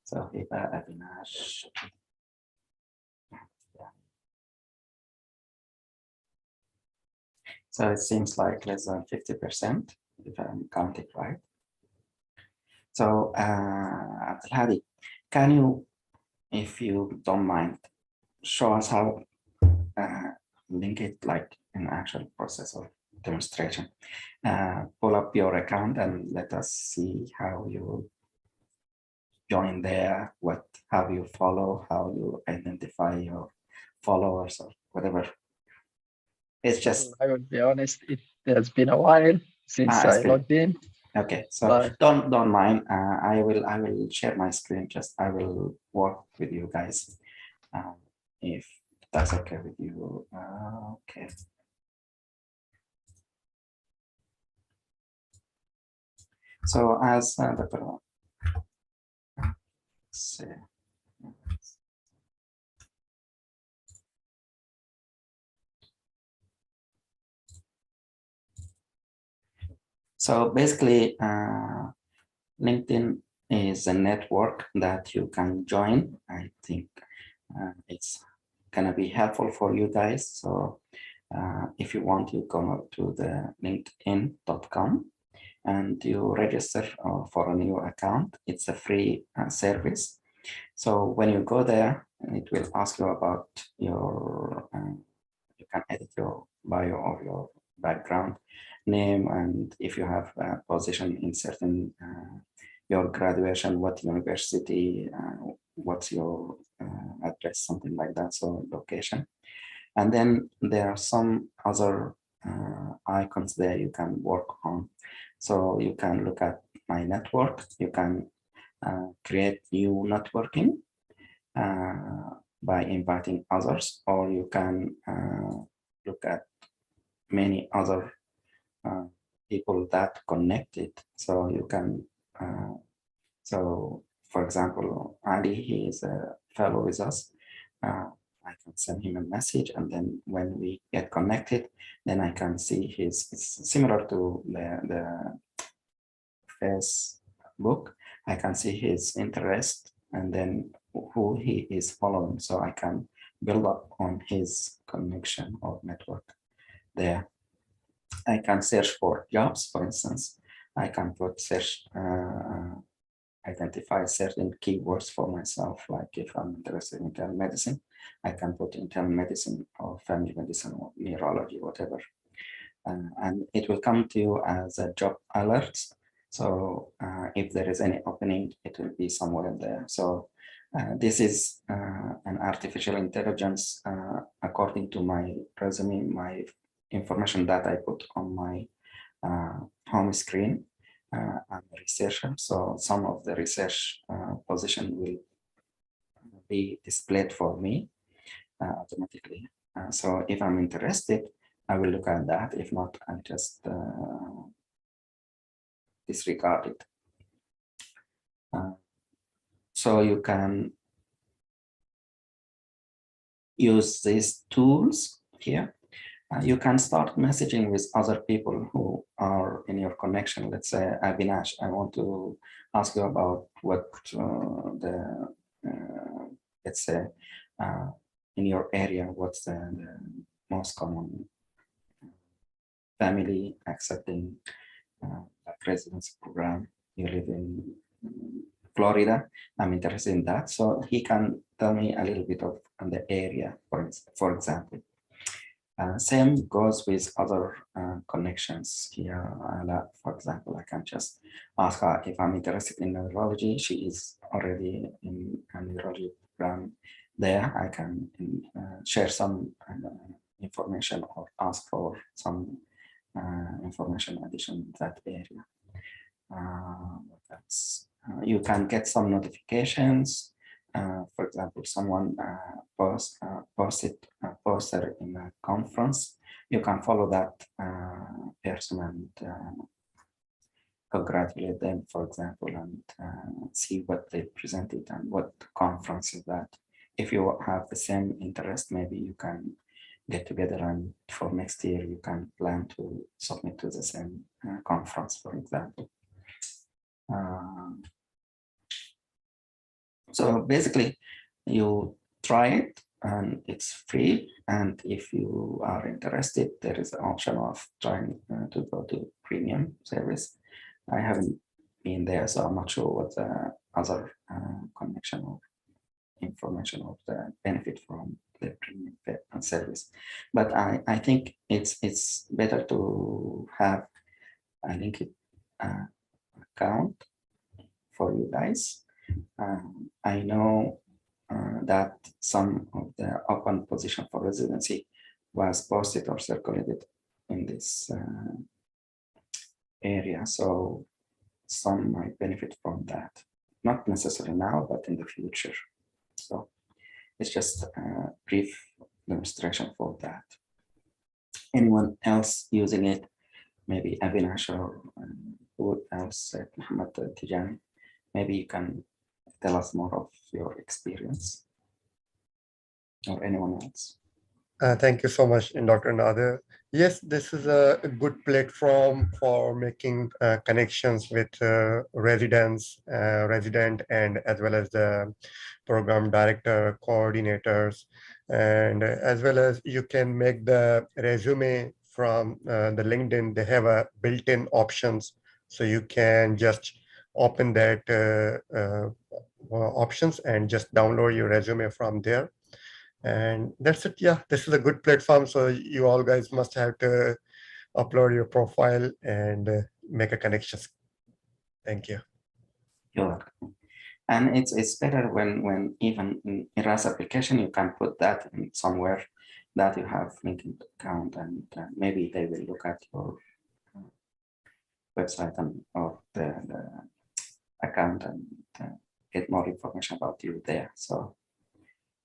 So Hiba, Avinash. Yeah. So it seems like less than 50%, if I'm counting right. So Abdelhadi, can you, if you don't mind, show us how link it like an actual process of demonstration? Pull up your account and let us see how you join there, how you follow, how you identify your followers or whatever. It's just, I will be honest, it has been a while since I logged in. Okay, so but don't mind. I will share my screen. Just I will work with you guys, if that's okay with you. Okay. So as Dr. So basically, LinkedIn is a network that you can join. I think it's gonna be helpful for you guys. So if you want, you go to the linkedin.com and you register for a new account. It's a free service. So when you go there, it will ask you about your, you can edit your bio or your background name, and if you have a position in certain, your graduation, what university, what's your address, something like that, so location. And then there are some other icons there you can work on. So you can look at my network, you can create new networking by inviting others, or you can look at many other people that connected. So you can, so for example, Ali, he is a fellow with us. I can send him a message, and then when we get connected, then I can see his, it's similar to the Facebook. I can see his interest and then who he is following, so I can build up on his connection or network there. I can search for jobs, for instance. I can put search, identify certain keywords for myself, like if I'm interested in internal medicine, I can put internal medicine or family medicine or neurology, whatever. And it will come to you as a job alert. So if there is any opening, it will be somewhere there. So this is an artificial intelligence according to my resume, my information that I put on my home screen. I'm a researcher, so some of the research position will be displayed for me automatically. So if I'm interested, I will look at that. If not, I'll just disregard it. So you can use these tools here. You can start messaging with other people who are in your connection. Let's say, Avinash, I want to ask you about what let's say, in your area, what's the most common family accepting residency program. You live in Florida. I'm interested in that. So he can tell me a little bit of the area, for example. Same goes with other connections here. For example, I can just ask her if I'm interested in neurology. She is already in a neurology program there. I can share some information or ask for some information addition in that area. You can get some notifications. For example, someone posted a poster in a conference. You can follow that person and congratulate them, for example, and see what they presented and what conference is that. If you have the same interest, maybe you can get together, and for next year you can plan to submit to the same conference, for example. So basically, you try it and it's free. And if you are interested, there is an option of trying to go to premium service. I haven't been there, so I'm not sure what the other connection or information of the benefit from the premium service. But I think it's better to have a linked account for you guys. I know that some of the open position for residency was posted or circulated in this area, so some might benefit from that. Not necessarily now, but in the future. So it's just a brief demonstration for that. Anyone else using it? Maybe Avinash or who else? Muhammad Tijani. Maybe you can tell us more of your experience, or anyone else. Thank you so much, Dr. Nader. Yes, this is a good platform for making connections with resident, and as well as the program director, coordinators, and as well as you can make the resume from the LinkedIn. They have a built-in options, so you can just open that options and just download your resume from there. And that's it. Yeah, this is a good platform. So you all guys must have to upload your profile and make a connection. Thank you. You're welcome. And it's better when even in ERAS application, you can put that in somewhere that you have LinkedIn account, and maybe they will look at your website and or the account and get more information about you there. So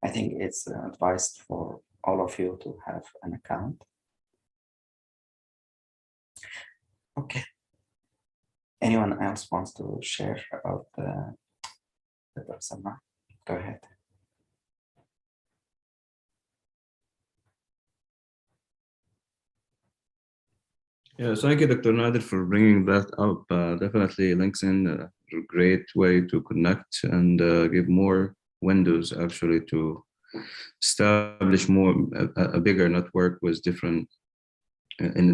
I think it's advised for all of you to have an account. Okay. Anyone else wants to share about the persona? Go ahead. Yeah, thank you, Dr. Nader, for bringing that up. Definitely LinkedIn, a great way to connect and give more windows actually to establish more a bigger network with different at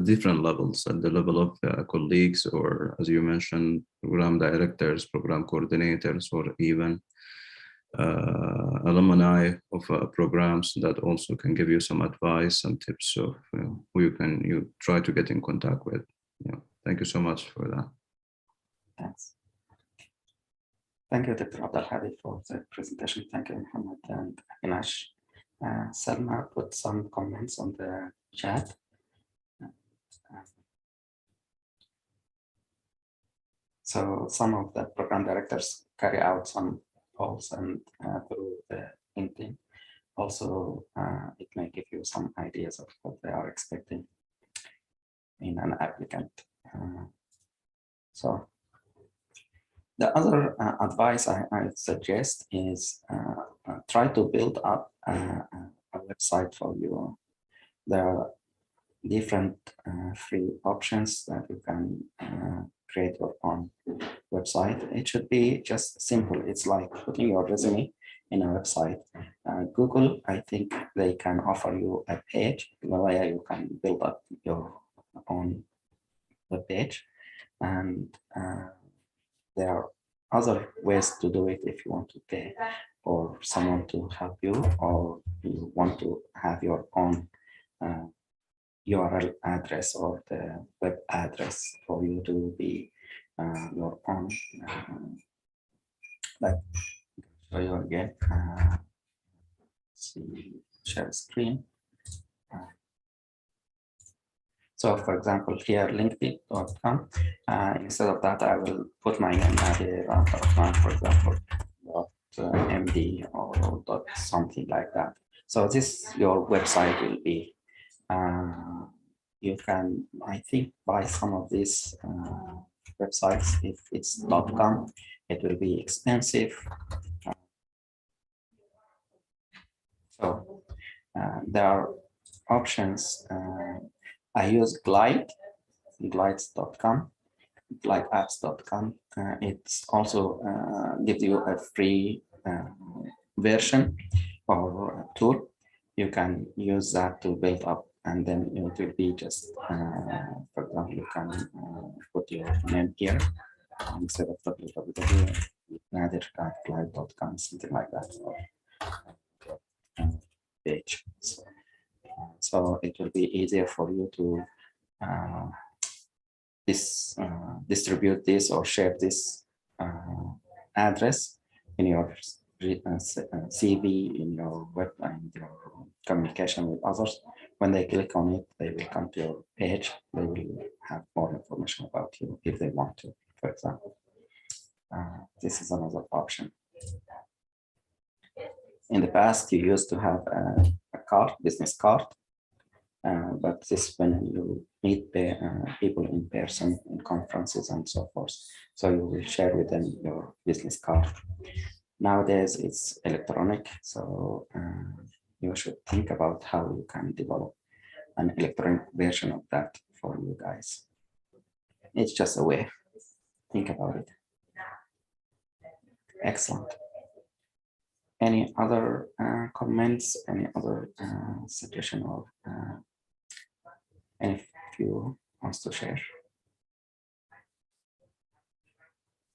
different levels, at the level of colleagues, or as you mentioned, program directors, program coordinators, or even alumni of programs that also can give you some advice and tips of who you try to get in contact with. Yeah, thank you so much for that. Thanks. Thank you, Dr. Abdelhadi, for the presentation. Thank you, Mohammed and Avinash. Salma put some comments on the chat. So some of the program directors carry out some polls and through the LinkedIn. Also, it may give you some ideas of what they are expecting in an applicant. So the other advice I suggest is try to build up a website for you. There are different free options that you can create your own website. It should be just simple. It's like putting your resume in a website. Google, I think they can offer you a page where you can build up your own web page, and there are other ways to do it if you want to pay or someone to help you, or you want to have your own URL address or the web address for you to be your own. Like, show you again. See, share screen. So, for example, here linkedin.com. Instead of that, I will put my name Nader, for example, .md or dot something like that. So this your website will be. You can, I think, buy some of these websites. If it's .com, it will be expensive. So there are options. I use glides.com, glideapps.com. It's also gives you a free version or tool. You can use that to build up, and then it will be just, for example, you can put your name here instead of www.nader.glide.com, something like that, or page. So it will be easier for you to distribute this or share this address in your CV, in your web, and your communication with others. When they click on it, they will come to your page. They will have more information about you if they want to, for example. This is another option. In the past, you used to have a card, business card, but this when you meet people in person in conferences and so forth. So you will share with them your business card. Nowadays it's electronic, so you should think about how you can develop an electronic version of that for you guys. It's just a way. Think about it. Excellent. Any other comments? Any other suggestion or any of you wants to share?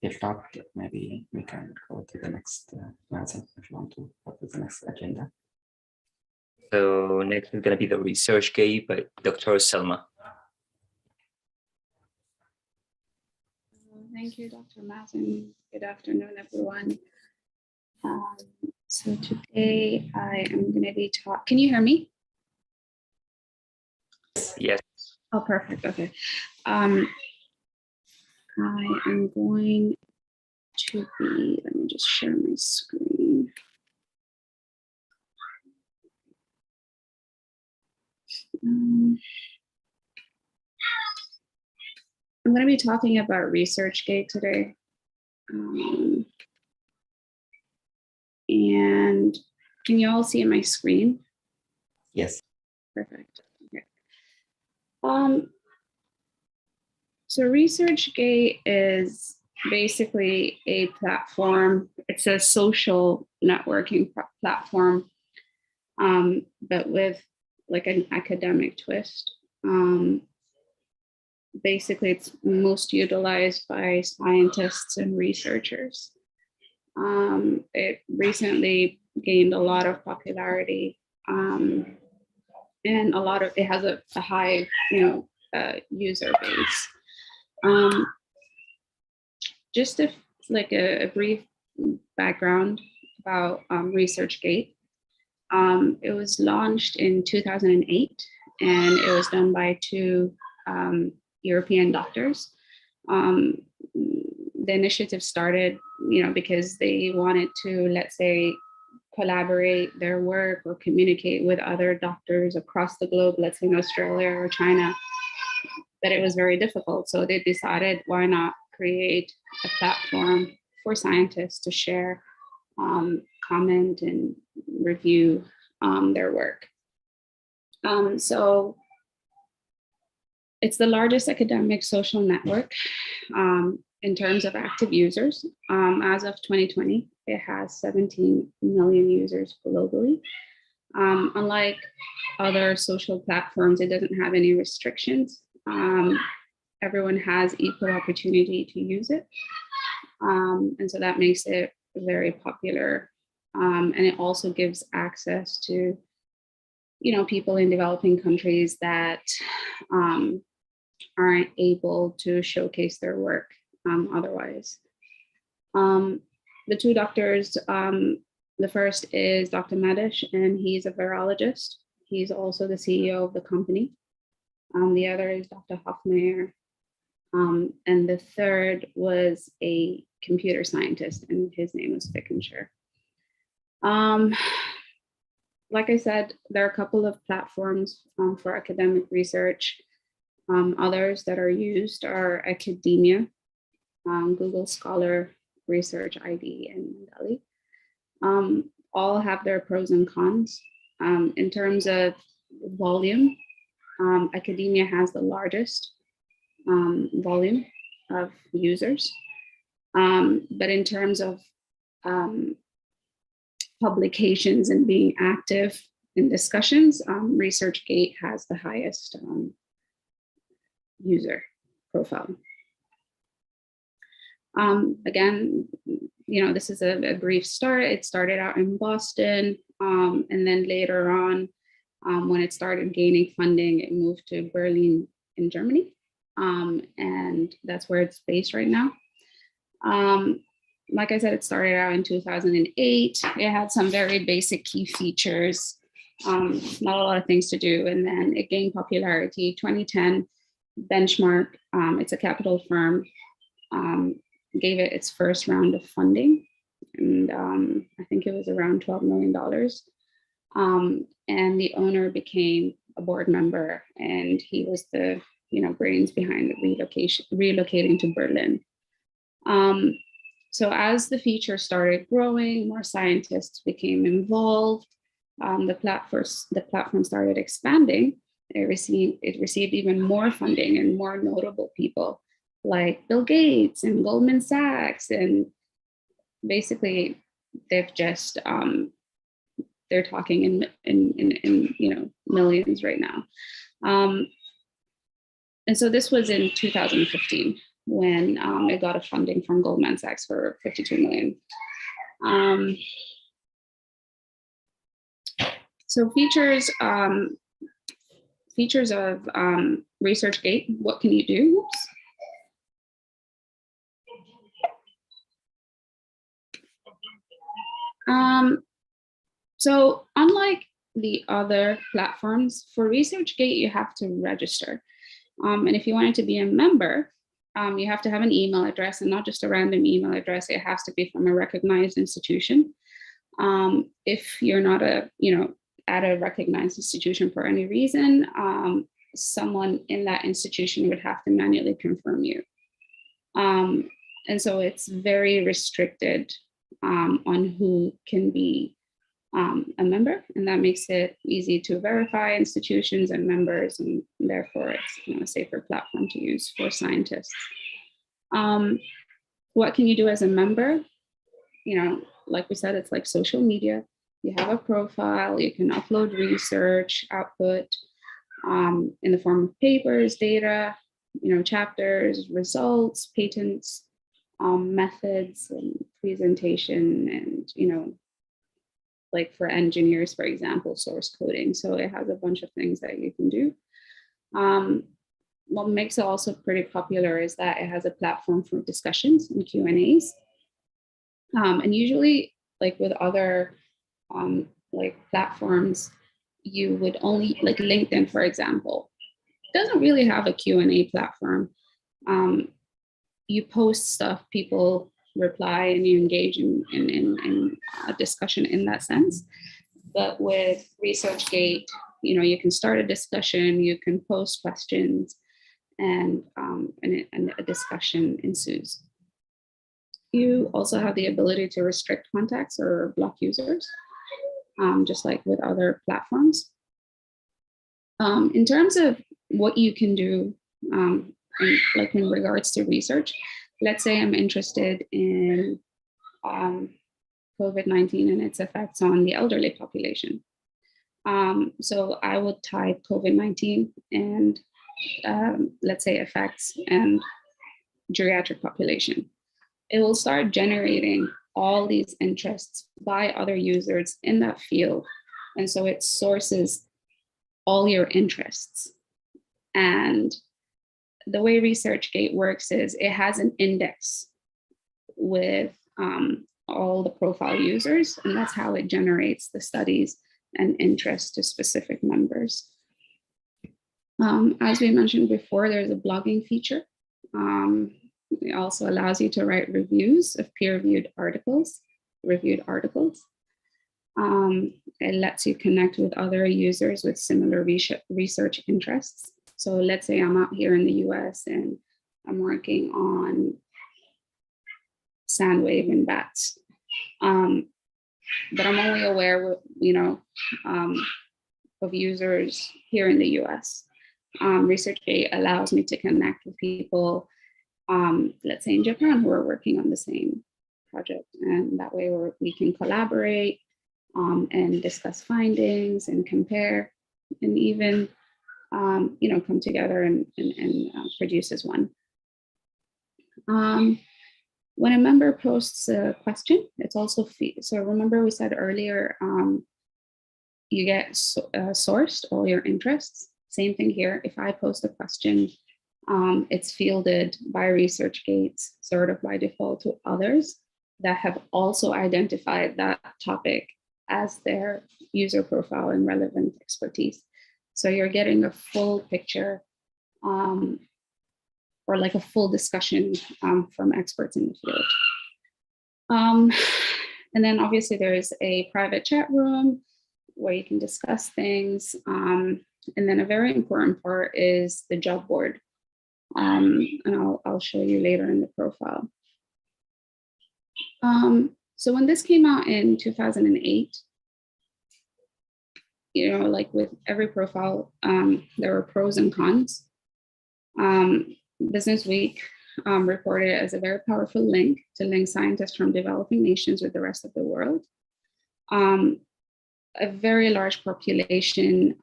If not, maybe we can go to the next Nancy, if you want to go to the next agenda. So next is going to be the research gate by Dr. Selma. Thank you, Dr. Mazen. Good afternoon, everyone. So today I am going to be talking. Can you hear me? Yes. Oh, perfect. Okay. I am going to be, let me just share my screen. I'm going to be talking about ResearchGate today. And can you all see my screen? Yes. Perfect. Okay. So ResearchGate is basically a platform. It's a social networking platform, but with like an academic twist. Basically, it's most utilized by scientists and researchers. It recently gained a lot of popularity, and it has a high, user base. Just a brief background about ResearchGate. It was launched in 2008, and it was done by two European doctors. The initiative started, because they wanted to, let's say, collaborate their work or communicate with other doctors across the globe, let's say in Australia or China, but it was very difficult. So they decided, why not create a platform for scientists to share, comment, and review their work. So it's the largest academic social network in terms of active users. As of 2020, it has 17 million users globally. Unlike other social platforms, it doesn't have any restrictions. Everyone has equal opportunity to use it. And so that makes it very popular. And it also gives access to, people in developing countries that aren't able to showcase their work otherwise. The two doctors, the first is Dr. Madish, and he's a virologist. He's also the CEO of the company. The other is Dr. Hoffmeyer. And the third was a computer scientist, and his name was Fickenshire. Like I said, there are a couple of platforms for academic research. Others that are used are academia, Google Scholar, Research ID, and Mendeley. All have their pros and cons. In terms of volume, academia has the largest volume of users. But in terms of publications and being active in discussions, ResearchGate has the highest user profile. Again, this is a brief start. It started out in Boston, and then later on, when it started gaining funding, it moved to Berlin in Germany, and that's where it's based right now. Like I said, it started out in 2008. It had some very basic key features, not a lot of things to do, and then it gained popularity. 2010, Benchmark, it's a capital firm, gave it its first round of funding, and I think it was around $12 million. And the owner became a board member, and he was the brains behind the relocating to Berlin. So as the feature started growing, more scientists became involved. the platform started expanding. It received even more funding and more notable people like Bill Gates and Goldman Sachs, and basically they've just they're talking in millions right now. And so this was in 2015 when it got a funding from Goldman Sachs for 52 million. So features of ResearchGate, what can you do? Oops. So unlike the other platforms, for ResearchGate, you have to register. And if you wanted to be a member, you have to have an email address, and not just a random email address. It has to be from a recognized institution. If you're not at a recognized institution for any reason, someone in that institution would have to manually confirm you. And so it's very restricted on who can be a member, and that makes it easy to verify institutions and members, and therefore it's a safer platform to use for scientists. What can you do as a member? Like we said, it's like social media. You have a profile, you can upload research output in the form of papers, data, chapters, results, patents, methods, and presentation, and like for engineers, for example, source coding. So it has a bunch of things that you can do. What makes it also pretty popular is that it has a platform for discussions and Q&As. And usually, like with other like platforms, you would only, like LinkedIn, for example, doesn't really have a Q&A platform. You post stuff, people reply, and you engage in a discussion in that sense. But with ResearchGate, you can start a discussion, you can post questions, and a discussion ensues. You also have the ability to restrict contacts or block users, just like with other platforms. In terms of what you can do, in regards to research, let's say I'm interested in COVID-19 and its effects on the elderly population. So I would type COVID-19 and let's say effects and geriatric population. It will start generating all these interests by other users in that field. And so it sources all your interests. And the way ResearchGate works is it has an index with all the profile users, and that's how it generates the studies and interest to specific members. As we mentioned before, there's a blogging feature. It also allows you to write reviews of peer-reviewed articles. It lets you connect with other users with similar research interests. So let's say I'm out here in the US and I'm working on sand wave and bats. But I'm only aware of users here in the US. ResearchGate allows me to connect with people, let's say in Japan, who are working on the same project. And that way we can collaborate and discuss findings and compare, and even come together and produce as one. When a member posts a question, it's also so remember we said earlier, you get sourced all your interests. Same thing here. If I post a question, it's fielded by ResearchGate sort of by default to others that have also identified that topic as their user profile and relevant expertise. So you're getting a full picture or like a full discussion from experts in the field. And then obviously there is a private chat room where you can discuss things. And then a very important part is the job board. And I'll show you later in the profile. So when this came out in 2008, like with every profile, there were pros and cons. Business Week reported it as a very powerful link to link scientists from developing nations with the rest of the world. A very large population,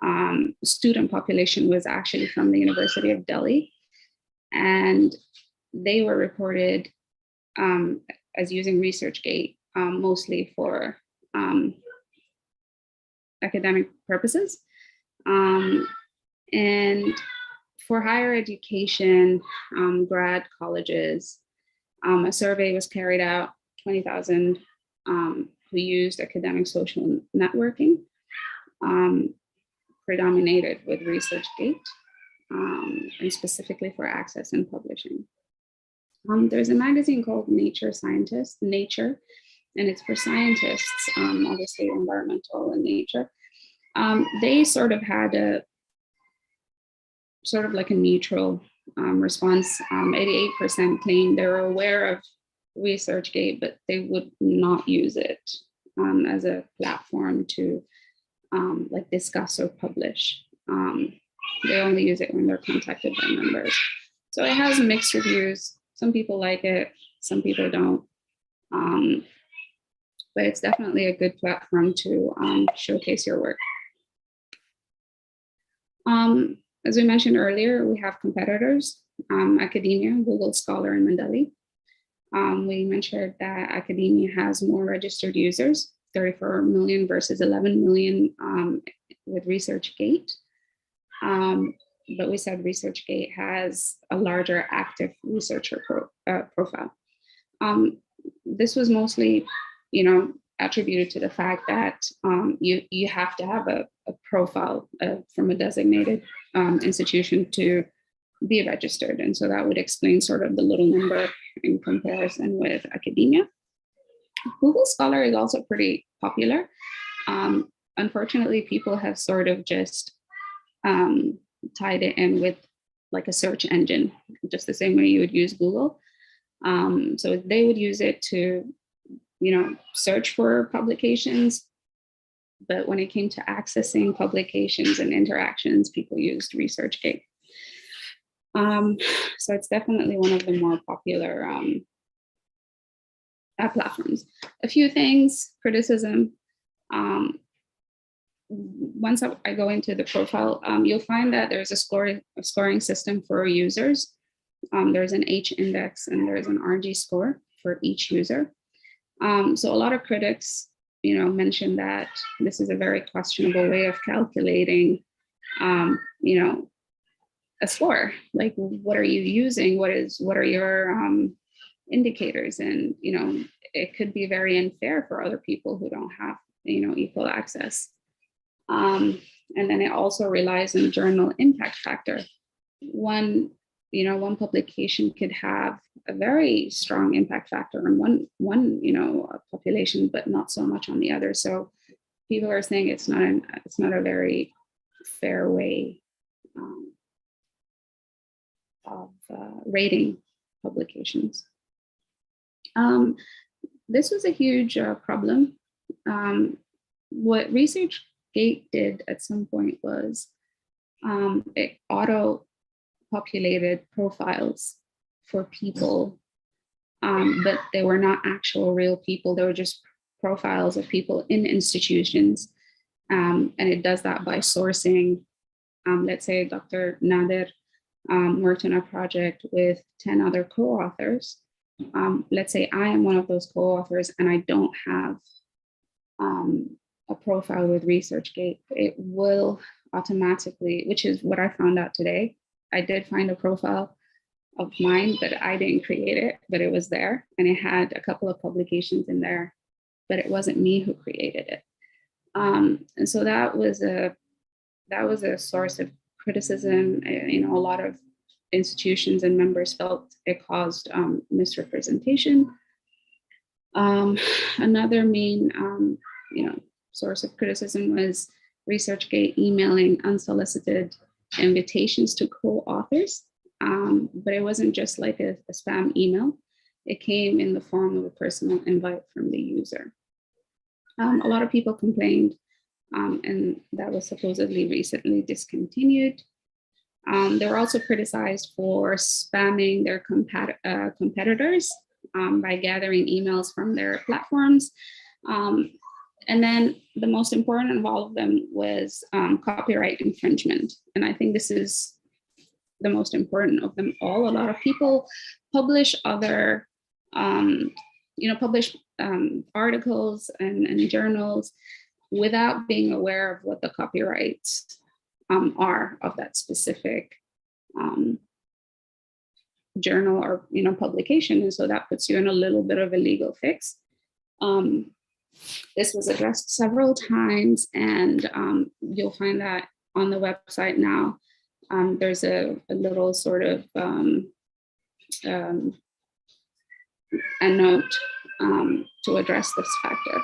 student population, was actually from the University of Delhi, and they were reported as using ResearchGate mostly for academic purposes. And for higher education, grad colleges, a survey was carried out, 20,000 who used academic social networking, predominated with ResearchGate, and specifically for access and publishing. There's a magazine called Nature, and it's for scientists, obviously environmental and nature. They sort of had a like a neutral response. 88% claimed they were aware of ResearchGate, but they would not use it as a platform to like discuss or publish. They only use it when they're contacted by members. So it has mixed reviews. Some people like it, some people don't. But it's definitely a good platform to showcase your work. As we mentioned earlier, we have competitors, academia, Google Scholar, and Mendeley. We mentioned that academia has more registered users, 34 million versus 11 million with ResearchGate. But we said ResearchGate has a larger active researcher profile. This was mostly, attributed to the fact that you have to have a profile from a designated institution to be registered. And so that would explain sort of the little number in comparison with academia. Google Scholar is also pretty popular. Unfortunately, people have sort of just tied it in with like a search engine, just the same way you would use Google. So they would use it to, search for publications. But when it came to accessing publications and interactions, people used ResearchGate. So it's definitely one of the more popular platforms. A few things, criticism. Once I go into the profile, you'll find that there's a scoring system for users. There's an H index and there's an RG score for each user. So a lot of critics, mentioned that this is a very questionable way of calculating, a score. Like, what are you using? What are your indicators? And, it could be very unfair for other people who don't have, equal access. And then it also relies on journal impact factor. One publication could have a very strong impact factor on one population, but not so much on the other. So people are saying it's not a very fair way of rating publications. This was a huge problem. What ResearchGate did at some point was it auto-populated profiles for people, but they were not actual real people. They were just profiles of people in institutions. And it does that by sourcing, let's say Dr. Nader worked on a project with 10 other co-authors. Let's say I am one of those co-authors and I don't have a profile with ResearchGate. It will automatically, which is what I found out today. I did find a profile of mine, but I didn't create it, but it was there and it had a couple of publications in there, but it wasn't me who created it. And so that was a source of criticism. A lot of institutions and members felt it caused misrepresentation. Another main, source of criticism was ResearchGate emailing unsolicited invitations to co-authors, but it wasn't just like a spam email. It came in the form of a personal invite from the user. A lot of people complained and that was supposedly recently discontinued. They were also criticized for spamming their competitors by gathering emails from their platforms. And then the most important of all of them was copyright infringement. And I think this is the most important of them all. A lot of people publish other, publish articles and journals without being aware of what the copyrights are of that specific journal or publication. And so that puts you in a little bit of a legal fix. This was addressed several times, and you'll find that on the website now. There's a little sort of a note to address this factor.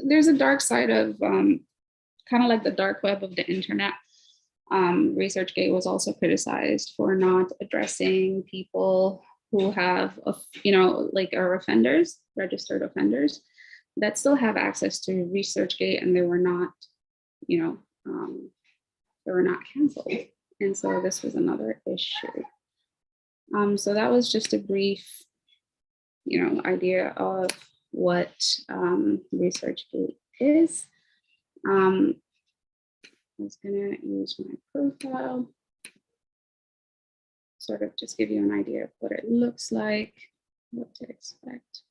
There's a dark side of kind of like the dark web of the internet. ResearchGate was also criticized for not addressing people who have, are offenders, registered offenders, that still have access to ResearchGate, and they were not, canceled. And so this was another issue. So that was just a brief, idea of what ResearchGate is. I was gonna use my profile, sort of just give you an idea of what it looks like, what to expect.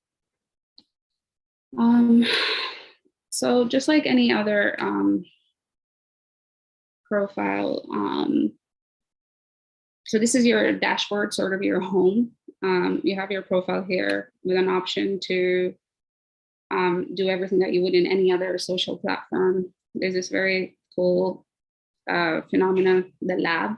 So just like any other profile, so this is your dashboard, sort of your home. You have your profile here with an option to do everything that you would in any other social platform. There's this very cool phenomena, the lab.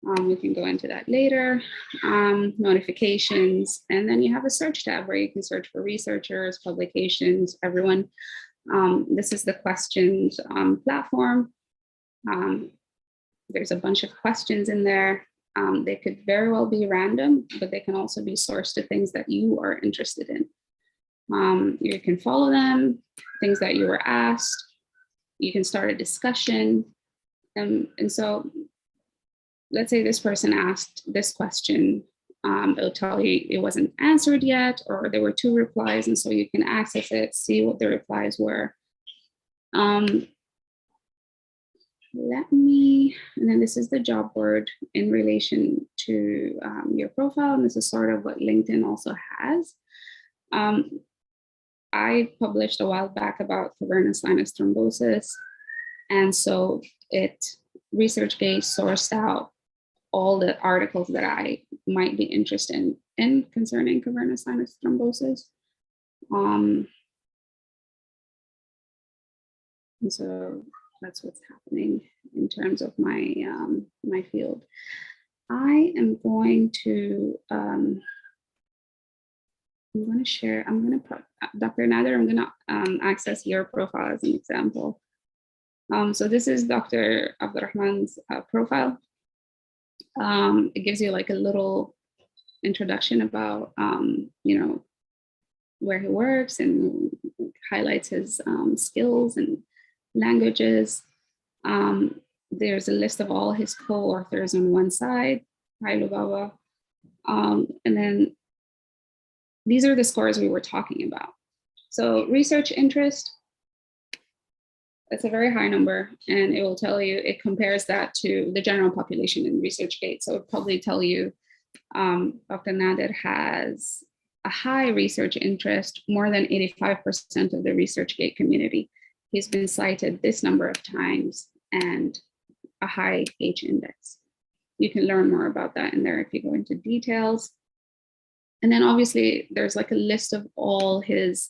We can go into that later. Notifications, and then you have a search tab where you can search for researchers, publications, everyone. This is the questions platform. There's a bunch of questions in there. They could very well be random, but they can also be sourced to things that you are interested in. You can follow them, things that you were asked. You can start a discussion. And so let's say this person asked this question. It'll tell you it wasn't answered yet, or there were 2 replies, and so you can access it, see what the replies were. And then this is the job board in relation to your profile, and this is sort of what LinkedIn also has. I published a while back about cavernous sinus thrombosis, and so ResearchGate sourced out all the articles that I might be interested in concerning cavernous sinus thrombosis. And so that's what's happening in terms of my my field. I am going to put Dr. Nader, I'm going to access your profile as an example. So this is Dr. Abdurrahman's profile. It gives you like a little introduction about, where he works, and highlights his skills and languages. There's a list of all his co-authors on one side. Hi, Lubaba. And then these are the scores we were talking about. So research interest, that's a very high number, and it will tell you, it compares that to the general population in ResearchGate. So it'll probably tell you Dr. Nader has a high research interest, more than 85% of the ResearchGate community. He's been cited this number of times, and a high H index. You can learn more about that in there if you go into details. And then obviously there's like a list of all his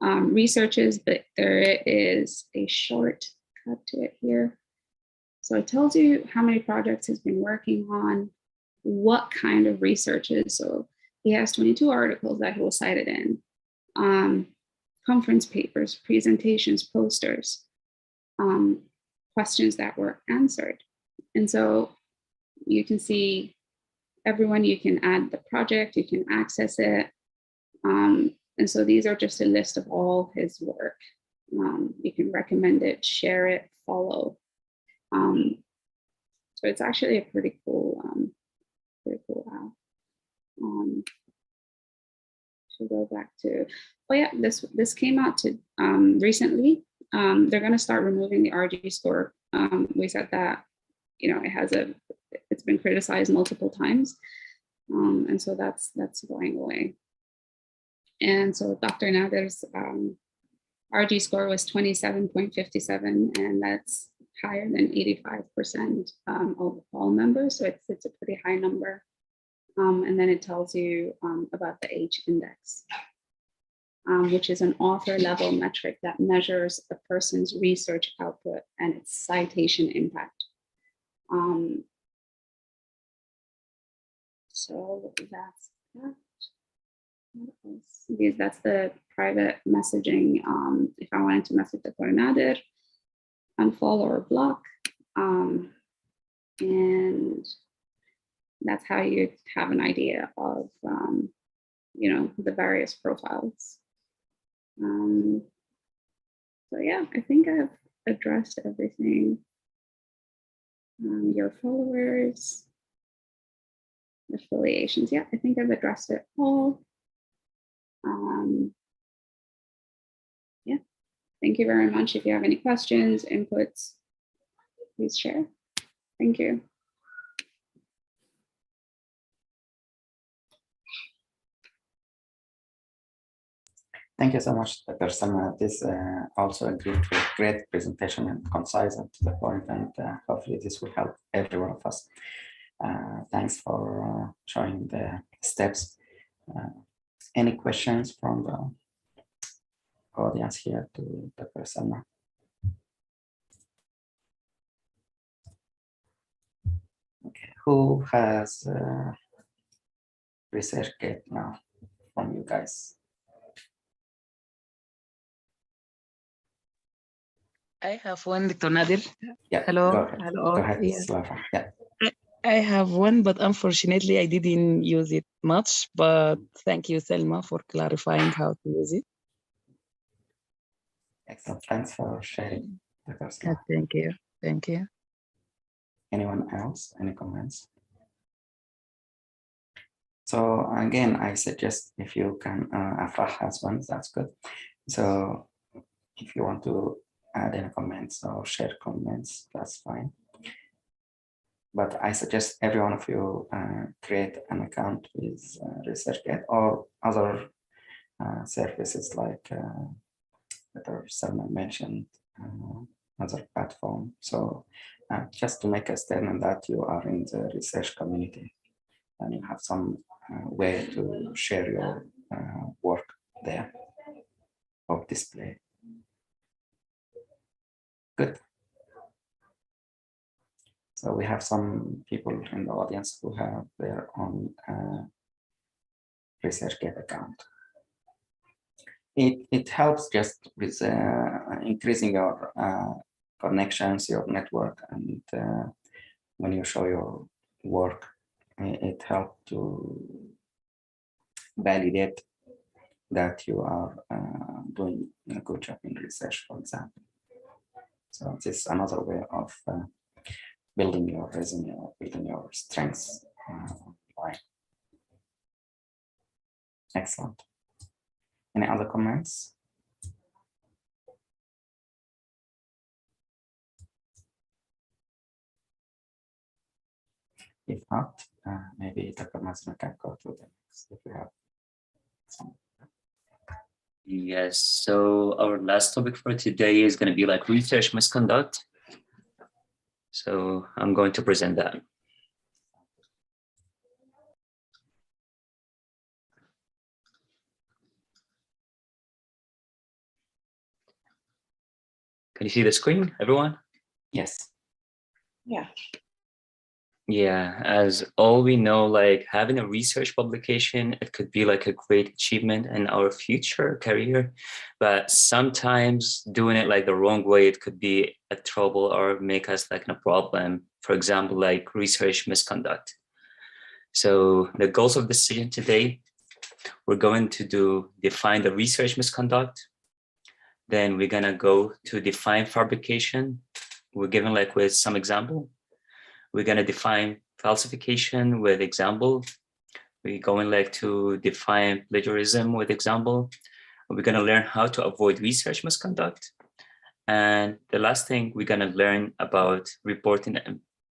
researches, but there is a short cut to it here. So it tells you how many projects he's been working on, what kind of researches. So he has 22 articles that he was cited in, conference papers, presentations, posters, questions that were answered. And so you can see everyone, you can add the project, you can access it. And so these are just a list of all his work. You can recommend it, share it, follow. So it's actually a pretty cool app. To go back to, oh yeah, this came out to recently. They're going to start removing the RG score. We said that, you know, it's been criticized multiple times, and so that's going away. And so Dr. Nader's RG score was 27.57, and that's higher than 85% of all members. So it's a pretty high number. And then it tells you about the H index, which is an author level metric that measures a person's research output and its citation impact. So that's that. That's the private messaging. If I wanted to message Dr. Nader, unfollow or block. And that's how you have an idea of, you know, the various profiles. So yeah, I think I've addressed everything. Your followers, affiliations. Yeah, I think I've addressed it all. Yeah, thank you very much. If you have any questions, inputs, please share. Thank you. Thank you so much, Dr. Salma. This also a great presentation and concise and to the point, and hopefully this will help every one of us. Thanks for showing the steps. Any questions from the audience here to Dr. Salma? Okay, who has ResearchGate now from you guys? I have one, Dr. Nader. Yeah. Hello. Go ahead. Hello. Go ahead, Yeah. Slafa. Yeah. I have one, but unfortunately I didn't use it much. But thank you, Selma, for clarifying how to use it. Excellent. Thanks for sharing. Dr. Salma. Thank you. Thank you. Anyone else? Any comments? So again, I suggest if you can, Afrah has one, that's good. So if you want to add any comments or share comments, that's fine. But I suggest every one of you create an account with ResearchGate or other services like Dr. Salman mentioned, other platform. So just to make a statement that you are in the research community and you have some way to share your work there or display. Good. So we have some people in the audience who have their own ResearchGate account. It helps just with increasing your connections, your network, and when you show your work, it helps to validate that you are doing a good job in research, for example. So this is another way of building your resume or building your strengths. Excellent. Any other comments? If not, maybe Dr. Masna can go to the next if you have some. Yes, so our last topic for today is going to be like research misconduct. So I'm going to present that. Can you see the screen, everyone? Yes. Yeah. Yeah, as all we know, like having a research publication, it could be like a great achievement in our future career, but sometimes doing it like the wrong way, it could be a trouble or make us like a problem. For example, like research misconduct. So the goals of this session today, we're going to define the research misconduct, Then we're gonna go to define fabrication. We're given like with some example. We're gonna define falsification with example. We're going like to define plagiarism with example. We're gonna learn how to avoid research misconduct. And the last thing, we're gonna learn about reporting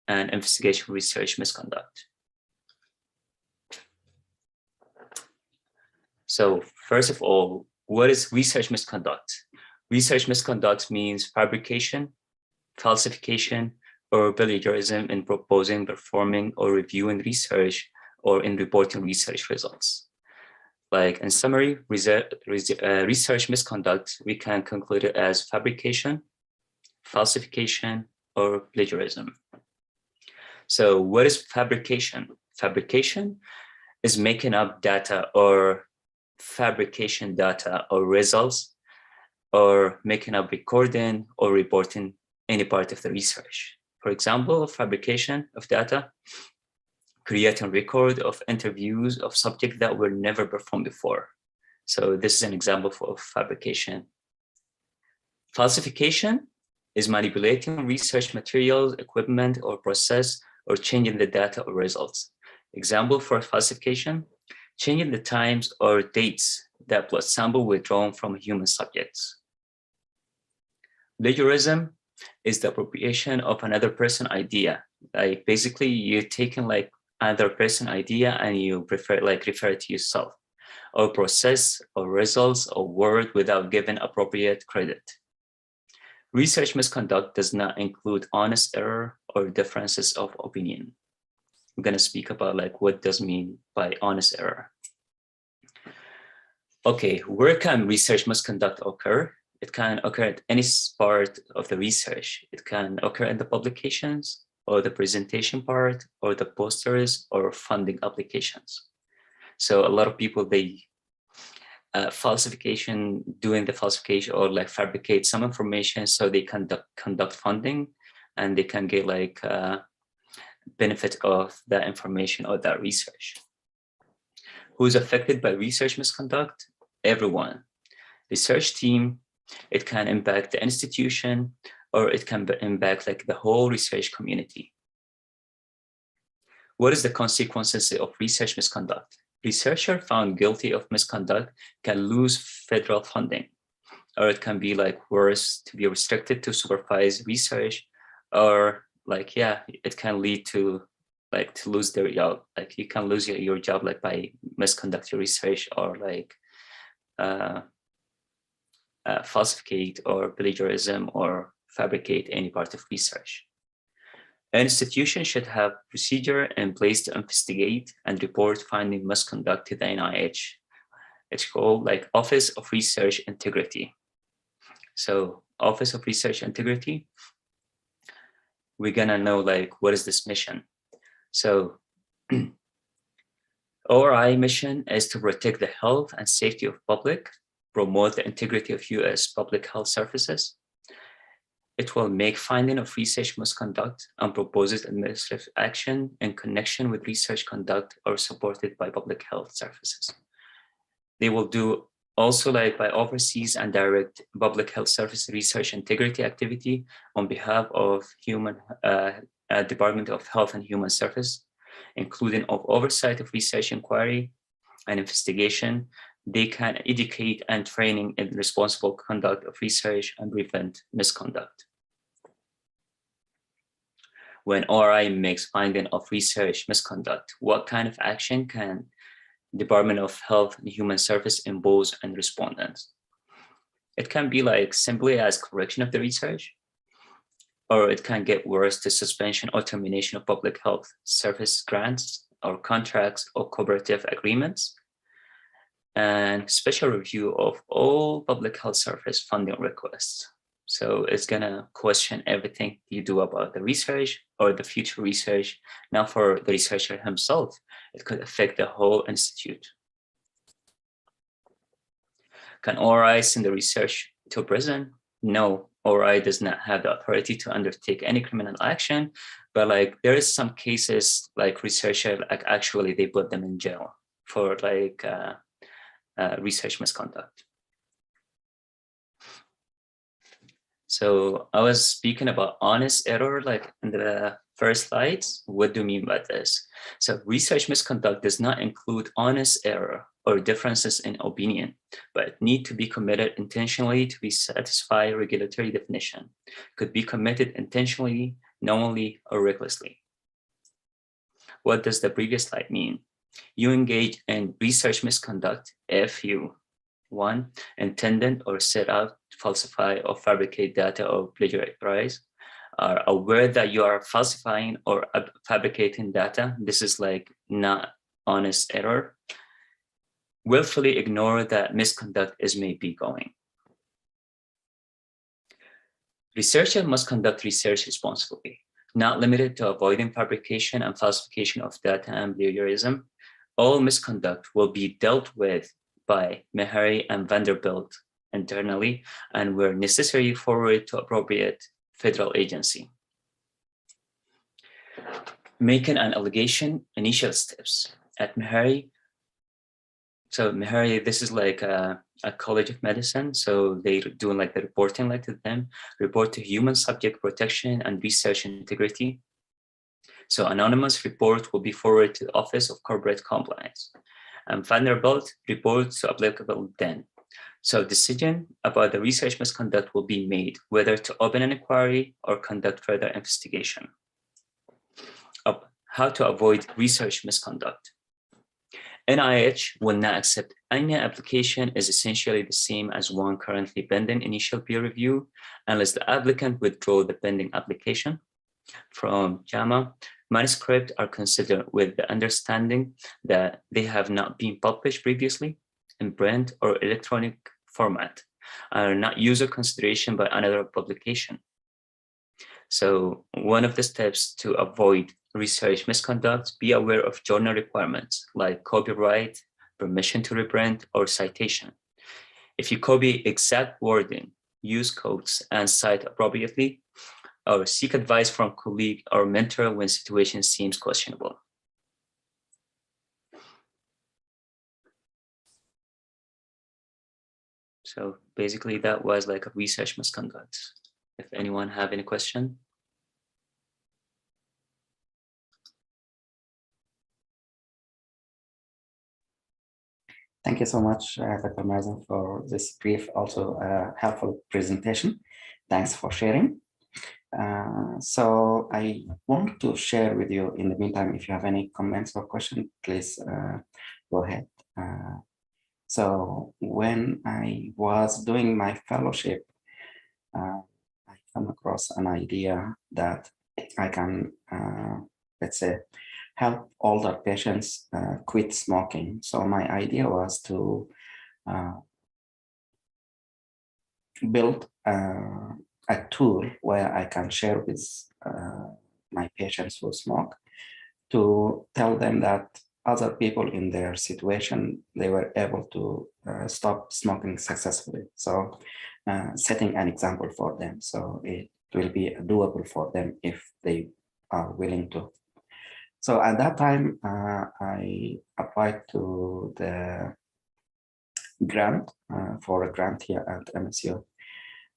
and investigation research misconduct. So first of all, what is research misconduct? Research misconduct means fabrication, falsification, or plagiarism in proposing, performing, or reviewing research, or in reporting research results. Like in summary, research misconduct, we can conclude it as fabrication, falsification, or plagiarism. So what is fabrication? Fabrication is making up data or fabrication data or results, or making up recording or reporting any part of the research. For example, fabrication of data, creating record of interviews of subjects that were never performed before. So this is an example of fabrication. Falsification is manipulating research materials, equipment, or process, or changing the data or results. Example for falsification, changing the times or dates that blood sample were drawn from human subjects. Plagiarism is the appropriation of another person's idea. Like basically you're taking like another person's idea and you refer to yourself, or process or results or word without giving appropriate credit. Research misconduct does not include honest error or differences of opinion. I'm gonna speak about like what does mean by honest error. Okay, where can research misconduct occur? It can occur at any part of the research. It can occur in the publications, or the presentation part, or the posters, or funding applications. So a lot of people, they doing the falsification or like fabricate some information so they can conduct funding, and they can get like benefit of that information or that research. Who's affected by research misconduct? Everyone. Research team, it can impact the institution, or it can impact like the whole research community. What is the consequences of research misconduct? Researcher found guilty of misconduct can lose federal funding, or it can be like worse, to be restricted to supervise research, or like, yeah, it can lead to like to lose their job. Like you can lose your job like by misconduct your research, or like falsificate or plagiarism or fabricate any part of research. An institution should have procedure in place to investigate and report finding misconduct to the NIH. It's called like Office of Research Integrity. So Office of Research Integrity, we're gonna know like what is this mission. So ORI mission is to protect the health and safety of public, promote the integrity of US public health services. It will make finding of research misconduct and proposes administrative action in connection with research conduct or supported by public health services. They will do also like by overseas and direct public health service research integrity activity on behalf of Department of Health and Human Service, including of oversight of research inquiry and investigation. They can educate and training in responsible conduct of research and prevent misconduct. When ORI makes finding of research misconduct, what kind of action can Department of Health and Human Service impose on respondents? It can be like simply as correction of the research, or it can get worse to suspension or termination of public health service grants or contracts or cooperative agreements, and special review of all public health service funding requests. So it's gonna question everything you do about the research or the future research. Now for the researcher himself, it could affect the whole institute. Can ORI send the research to prison? No, ORI does not have the authority to undertake any criminal action, but like there is some cases like researcher, like actually they put them in jail for like research misconduct. So I was speaking about honest error, like in the first slides. What do you mean by this? So research misconduct does not include honest error or differences in opinion, but need to be committed intentionally to be satisfy regulatory definition. Could be committed intentionally, knowingly, or recklessly. What does the previous slide mean? You engage in research misconduct if you, 1, intended or set out to falsify or fabricate data or plagiarize, are aware that you are falsifying or fabricating data. This is like not honest error. Willfully ignore that misconduct is maybe going. Researchers must conduct research responsibly, not limited to avoiding fabrication and falsification of data and plagiarism. All misconduct will be dealt with by Meharry and Vanderbilt internally and where necessary forward to appropriate federal agency. Making an allegation, initial steps. At Meharry, so Meharry, this is like a college of medicine. So they're doing like the reporting like to them, report to human subject protection and research integrity. So anonymous report will be forwarded to the Office of Corporate Compliance. And Vanderbilt reports to applicable then. So decision about the research misconduct will be made, whether to open an inquiry or conduct further investigation. How to avoid research misconduct. NIH will not accept any application is essentially the same as one currently pending initial peer review, unless the applicant withdraw the pending application. From JAMA, manuscripts are considered with the understanding that they have not been published previously in print or electronic format, are not user consideration by another publication. So one of the steps to avoid research misconduct, be aware of journal requirements like copyright, permission to reprint, or citation. If you copy exact wording, use quotes and cite appropriately, or seek advice from colleague or mentor when situation seems questionable. So basically that was like a research misconduct. If anyone have any question. Thank you so much, Dr. Mazen, for this brief, also helpful presentation. Thanks for sharing. So I want to share with you in the meantime, if you have any comments or questions, please go ahead. So when I was doing my fellowship, I come across an idea that I can, let's say, help older patients quit smoking. So my idea was to build a tool where I can share with my patients who smoke to tell them that other people in their situation, they were able to stop smoking successfully. So setting an example for them. So it will be doable for them if they are willing to. So at that time, I applied to the grant for a grant here at MSU.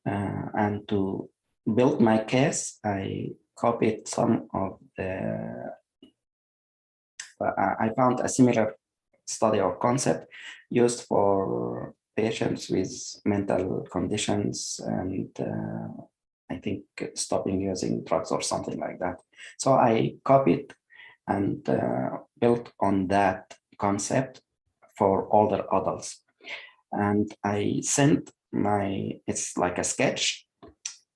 And to build my case, I copied some of the, I found a similar study or concept used for patients with mental conditions and I think stopping using drugs or something like that. So I copied and built on that concept for older adults. And I sent it's like a sketch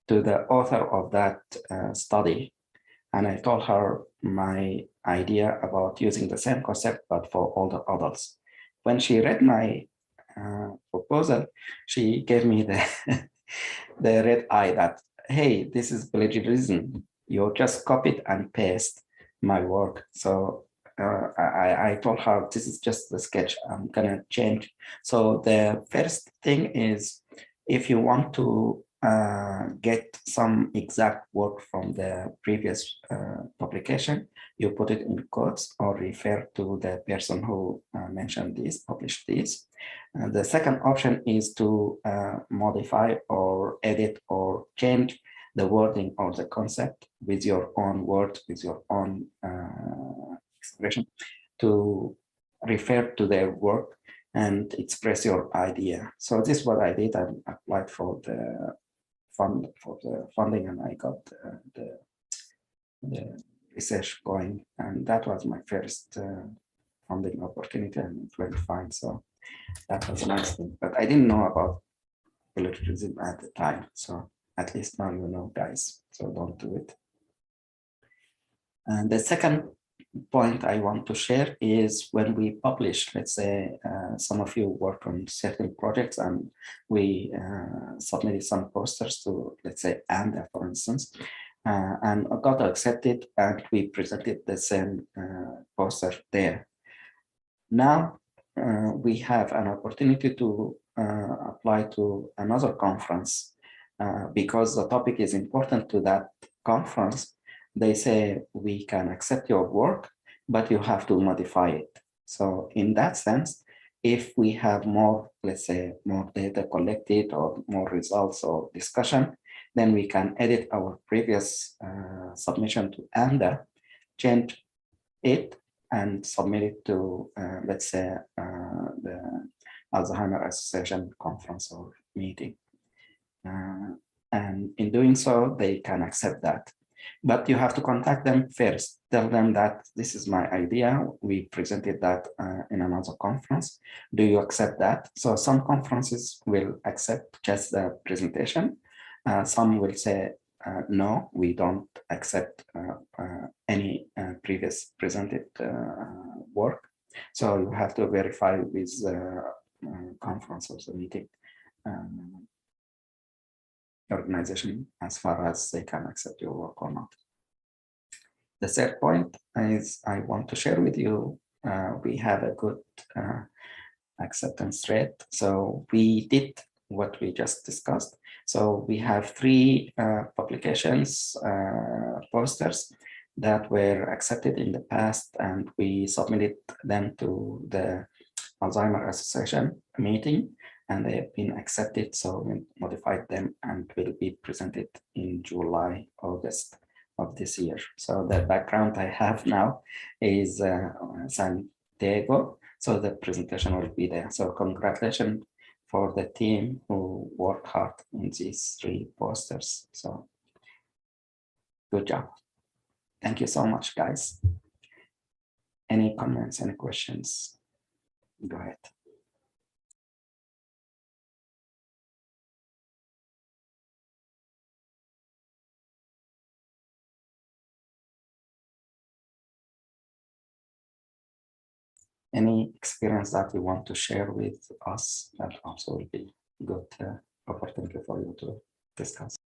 to the author of that study. And I told her my idea about using the same concept, but for older adults. When she read my proposal, she gave me the, the red eye that, hey, this is plagiarism. You just copied and paste my work. So I told her, this is just the sketch, I'm gonna change. So the first thing is, if you want to get some exact work from the previous publication, you put it in quotes or refer to the person who mentioned this, published this. The second option is to modify or edit or change the wording or the concept with your own words, with your own expression, to refer to their work and express your idea. So this is what I did. I applied for the funding, and I got the research going, and that was my first funding opportunity, and it went fine. So that was a nice thing. But I didn't know about volunteerism at the time. So at least now you know, guys. So don't do it. And the second point I want to share is when we publish, let's say some of you work on certain projects and we submitted some posters to, let's say, ANDA, for instance, and got accepted, and we presented the same poster there. Now we have an opportunity to apply to another conference because the topic is important to that conference. They say, we can accept your work, but you have to modify it. So in that sense, if we have more, let's say, more data collected or more results or discussion, then we can edit our previous submission to ANDA, change it, and submit it to, let's say, the Alzheimer Association conference or meeting. And in doing so, they can accept that. But you have to contact them first. Tell them that this is my idea. We presented that in another conference. Do you accept that? So some conferences will accept just the presentation. Some will say, no, we don't accept any previous presented work. So you have to verify with the conference or the meeting organization as far as they can accept your work or not. The third point is I want to share with you, we have a good acceptance rate. So we did what we just discussed. So we have 3 publications, posters that were accepted in the past, and we submitted them to the Alzheimer Association meeting, and they have been accepted. So we modified them and will be presented in July, August of this year. So the background I have now is San Diego. So the presentation will be there. So congratulations for the team who worked hard in these 3 posters. So good job. Thank you so much, guys. Any comments, any questions? Go ahead. Any experience that you want to share with us, that also will be good opportunity for you to discuss.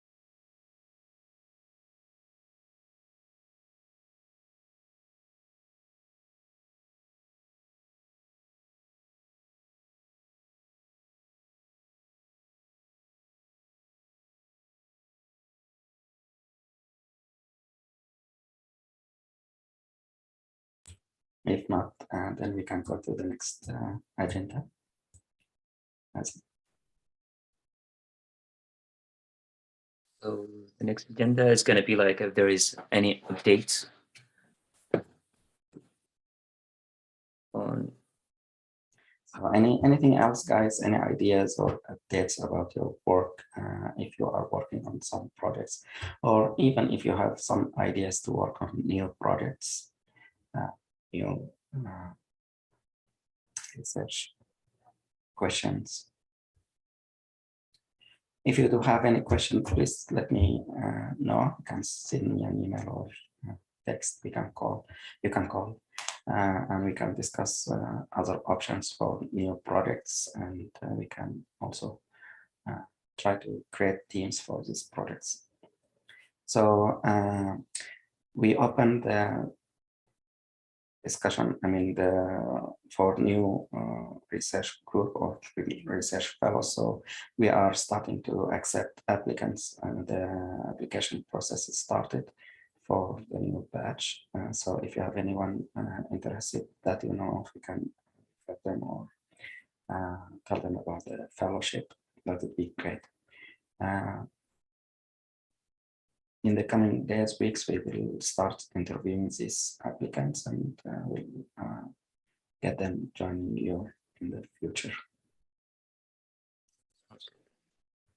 If not, then we can go to the next agenda. So the next agenda is going to be like if there is any updates on. So anything else, guys? Any ideas or updates about your work? If you are working on some projects, or even if you have some ideas to work on new projects, new research questions. If you do have any question, please let me know. You can send me an email or text. We can call. You can call, and we can discuss other options for new projects, and we can also try to create teams for these projects. So we opened the discussion, I mean, for new research group or research fellows. So we are starting to accept applicants, and the application process is started for the new batch. So if you have anyone interested that you know of, you can let them or tell them about the fellowship. That would be great. In the coming days, weeks, we will start interviewing these applicants, and we'll get them joining you in the future.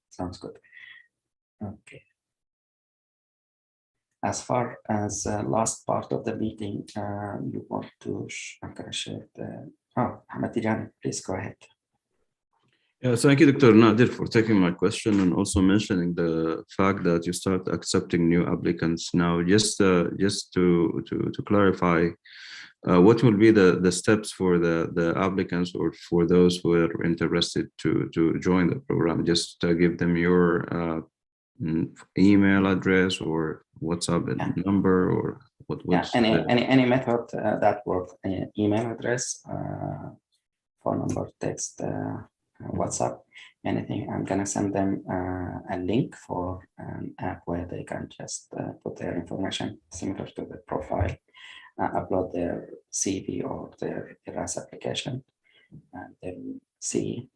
Sounds good. Okay. As far as last part of the meeting, you want to, I'm going to share the, Ahmed Tijani, please go ahead. Yeah, thank you, Dr. Nadir, for taking my question and also mentioning the fact that you start accepting new applicants now. Just to clarify, what will be the steps for the applicants or for those who are interested to join the program? Just give them your email address or WhatsApp number, or what's any method that works. Email address, phone number, text, WhatsApp, anything. I'm gonna send them a link for an app where they can just put their information similar to the profile, upload their CV or their ERAS application, and then see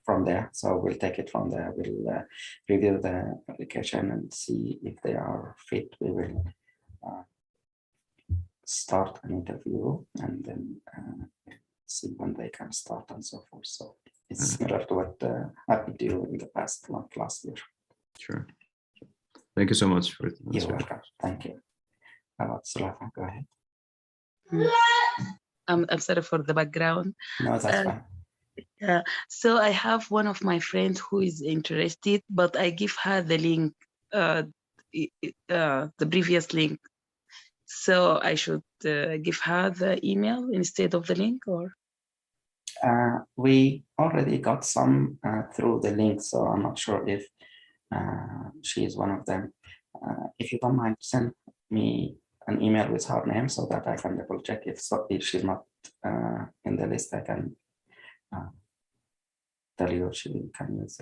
from there. So we'll take it from there. We'll review the application and see if they are fit. We will start an interview and then see when they can start and so forth. So it's similar to what happened to you in the past, like last year. Sure. Thank you so much for it. You're welcome. Thank you. Sulafa, go ahead. I'm sorry for the background. No, that's fine. Yeah, so I have one of my friends who is interested, but I give her the link, the previous link. So I should give her the email instead of the link, or? We already got some through the link, so I'm not sure if she is one of them. If you don't mind, send me an email with her name so that I can double check if she's not in the list. I can tell you she can use.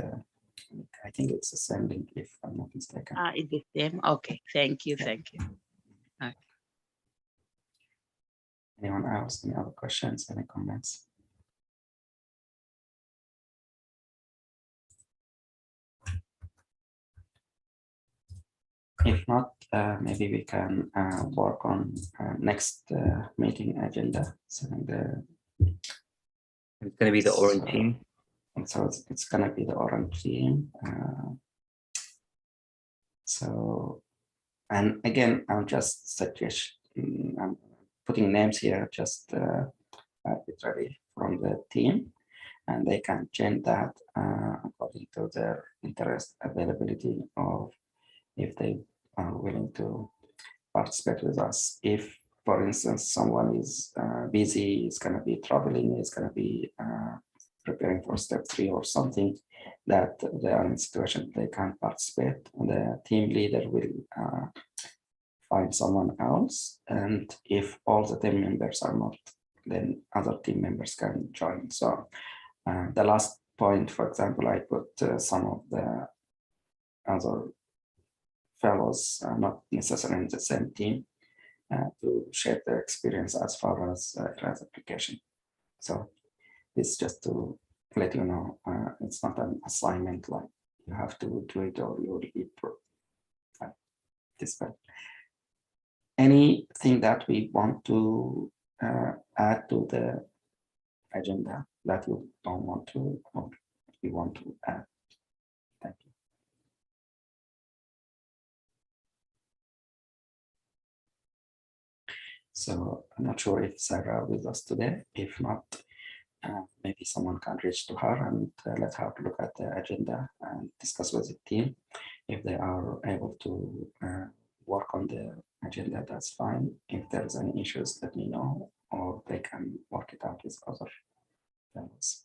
I think it's the same link, if I'm not mistaken. It's the same. Okay, thank you, thank you. Okay. Anyone else? Any other questions? Any comments? If not, maybe we can work on next meeting agenda. So it's going to be the orange team. And so it's going to be the orange team. So, and again, I'm just suggesting, I'm putting names here, just arbitrary from the team, and they can change that according to their interest, availability, of if they are willing to participate with us. If, for instance, someone is busy, is going to be traveling, is going to be preparing for step 3 or something, that they are in a situation they can't participate, and the team leader will find someone else. And if all the team members are not, then other team members can join. So the last point, for example, I put some of the other fellows, not necessarily in the same team, to share their experience as far as application. So it's just to let you know, it's not an assignment like you have to do it or you will be this. Anything that we want to add to the agenda that you don't want to, or you want to add? Thank you. So I'm not sure if Sarah with us today. If not, maybe someone can reach to her and let her look at the agenda and discuss with the team. If they are able to work on the agenda, that's fine. If there's any issues, let me know, or they can work it out with other fellows.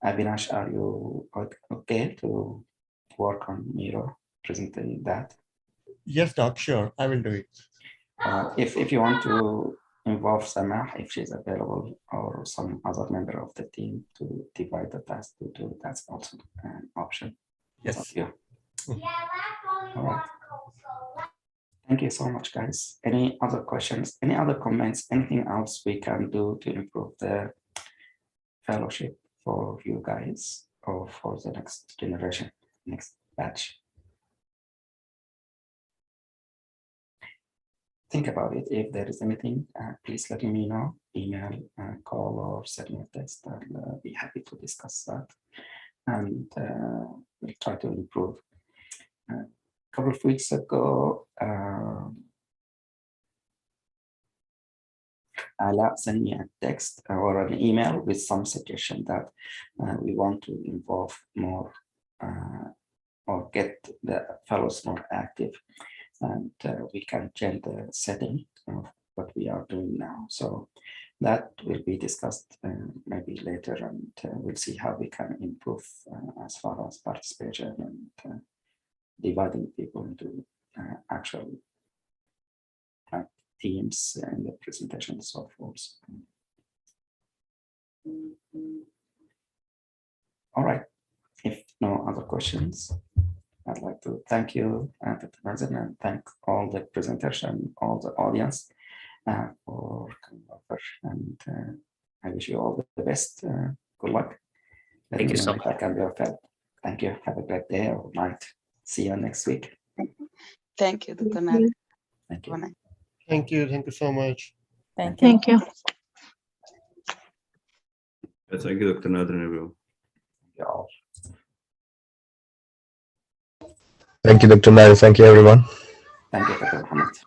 Avinash, are you okay to work on Miro presenting that? Yes, Doc, sure, I will do it. If you want to involve Samah, if she's available, or some other member of the team to divide the task to do, that's also an option. It's up to you. All right. Thank you so much, guys. Any other questions? Any other comments? Anything else we can do to improve the fellowship for you guys or for the next generation, next batch? Think about it. If there is anything, please let me know, email, call, or send me a text. I'll be happy to discuss that. And we'll try to improve. A couple of weeks ago, Ala sent me a text or an email with some suggestion that we want to involve more or get the fellows more active, and we can change the setting of what we are doing now. So that will be discussed maybe later, and we'll see how we can improve as far as participation and dividing people into actual teams and the presentation and so forth. All right. If no other questions, I'd like to thank you, Dr. Mazen, and thank all the presenters and all the audience for coming over. And I wish you all the best. Good luck. Thank you so much. Thank you. Have a great day or night. See you next week. Thank you, Dr. Nader. Thank you. Thank you. Thank you so much. Thank you. Thank you, Dr. Nader and everyone. Yeah. Thank you, Dr. Nader. Thank you, everyone. Thank you, Dr. Mohammed.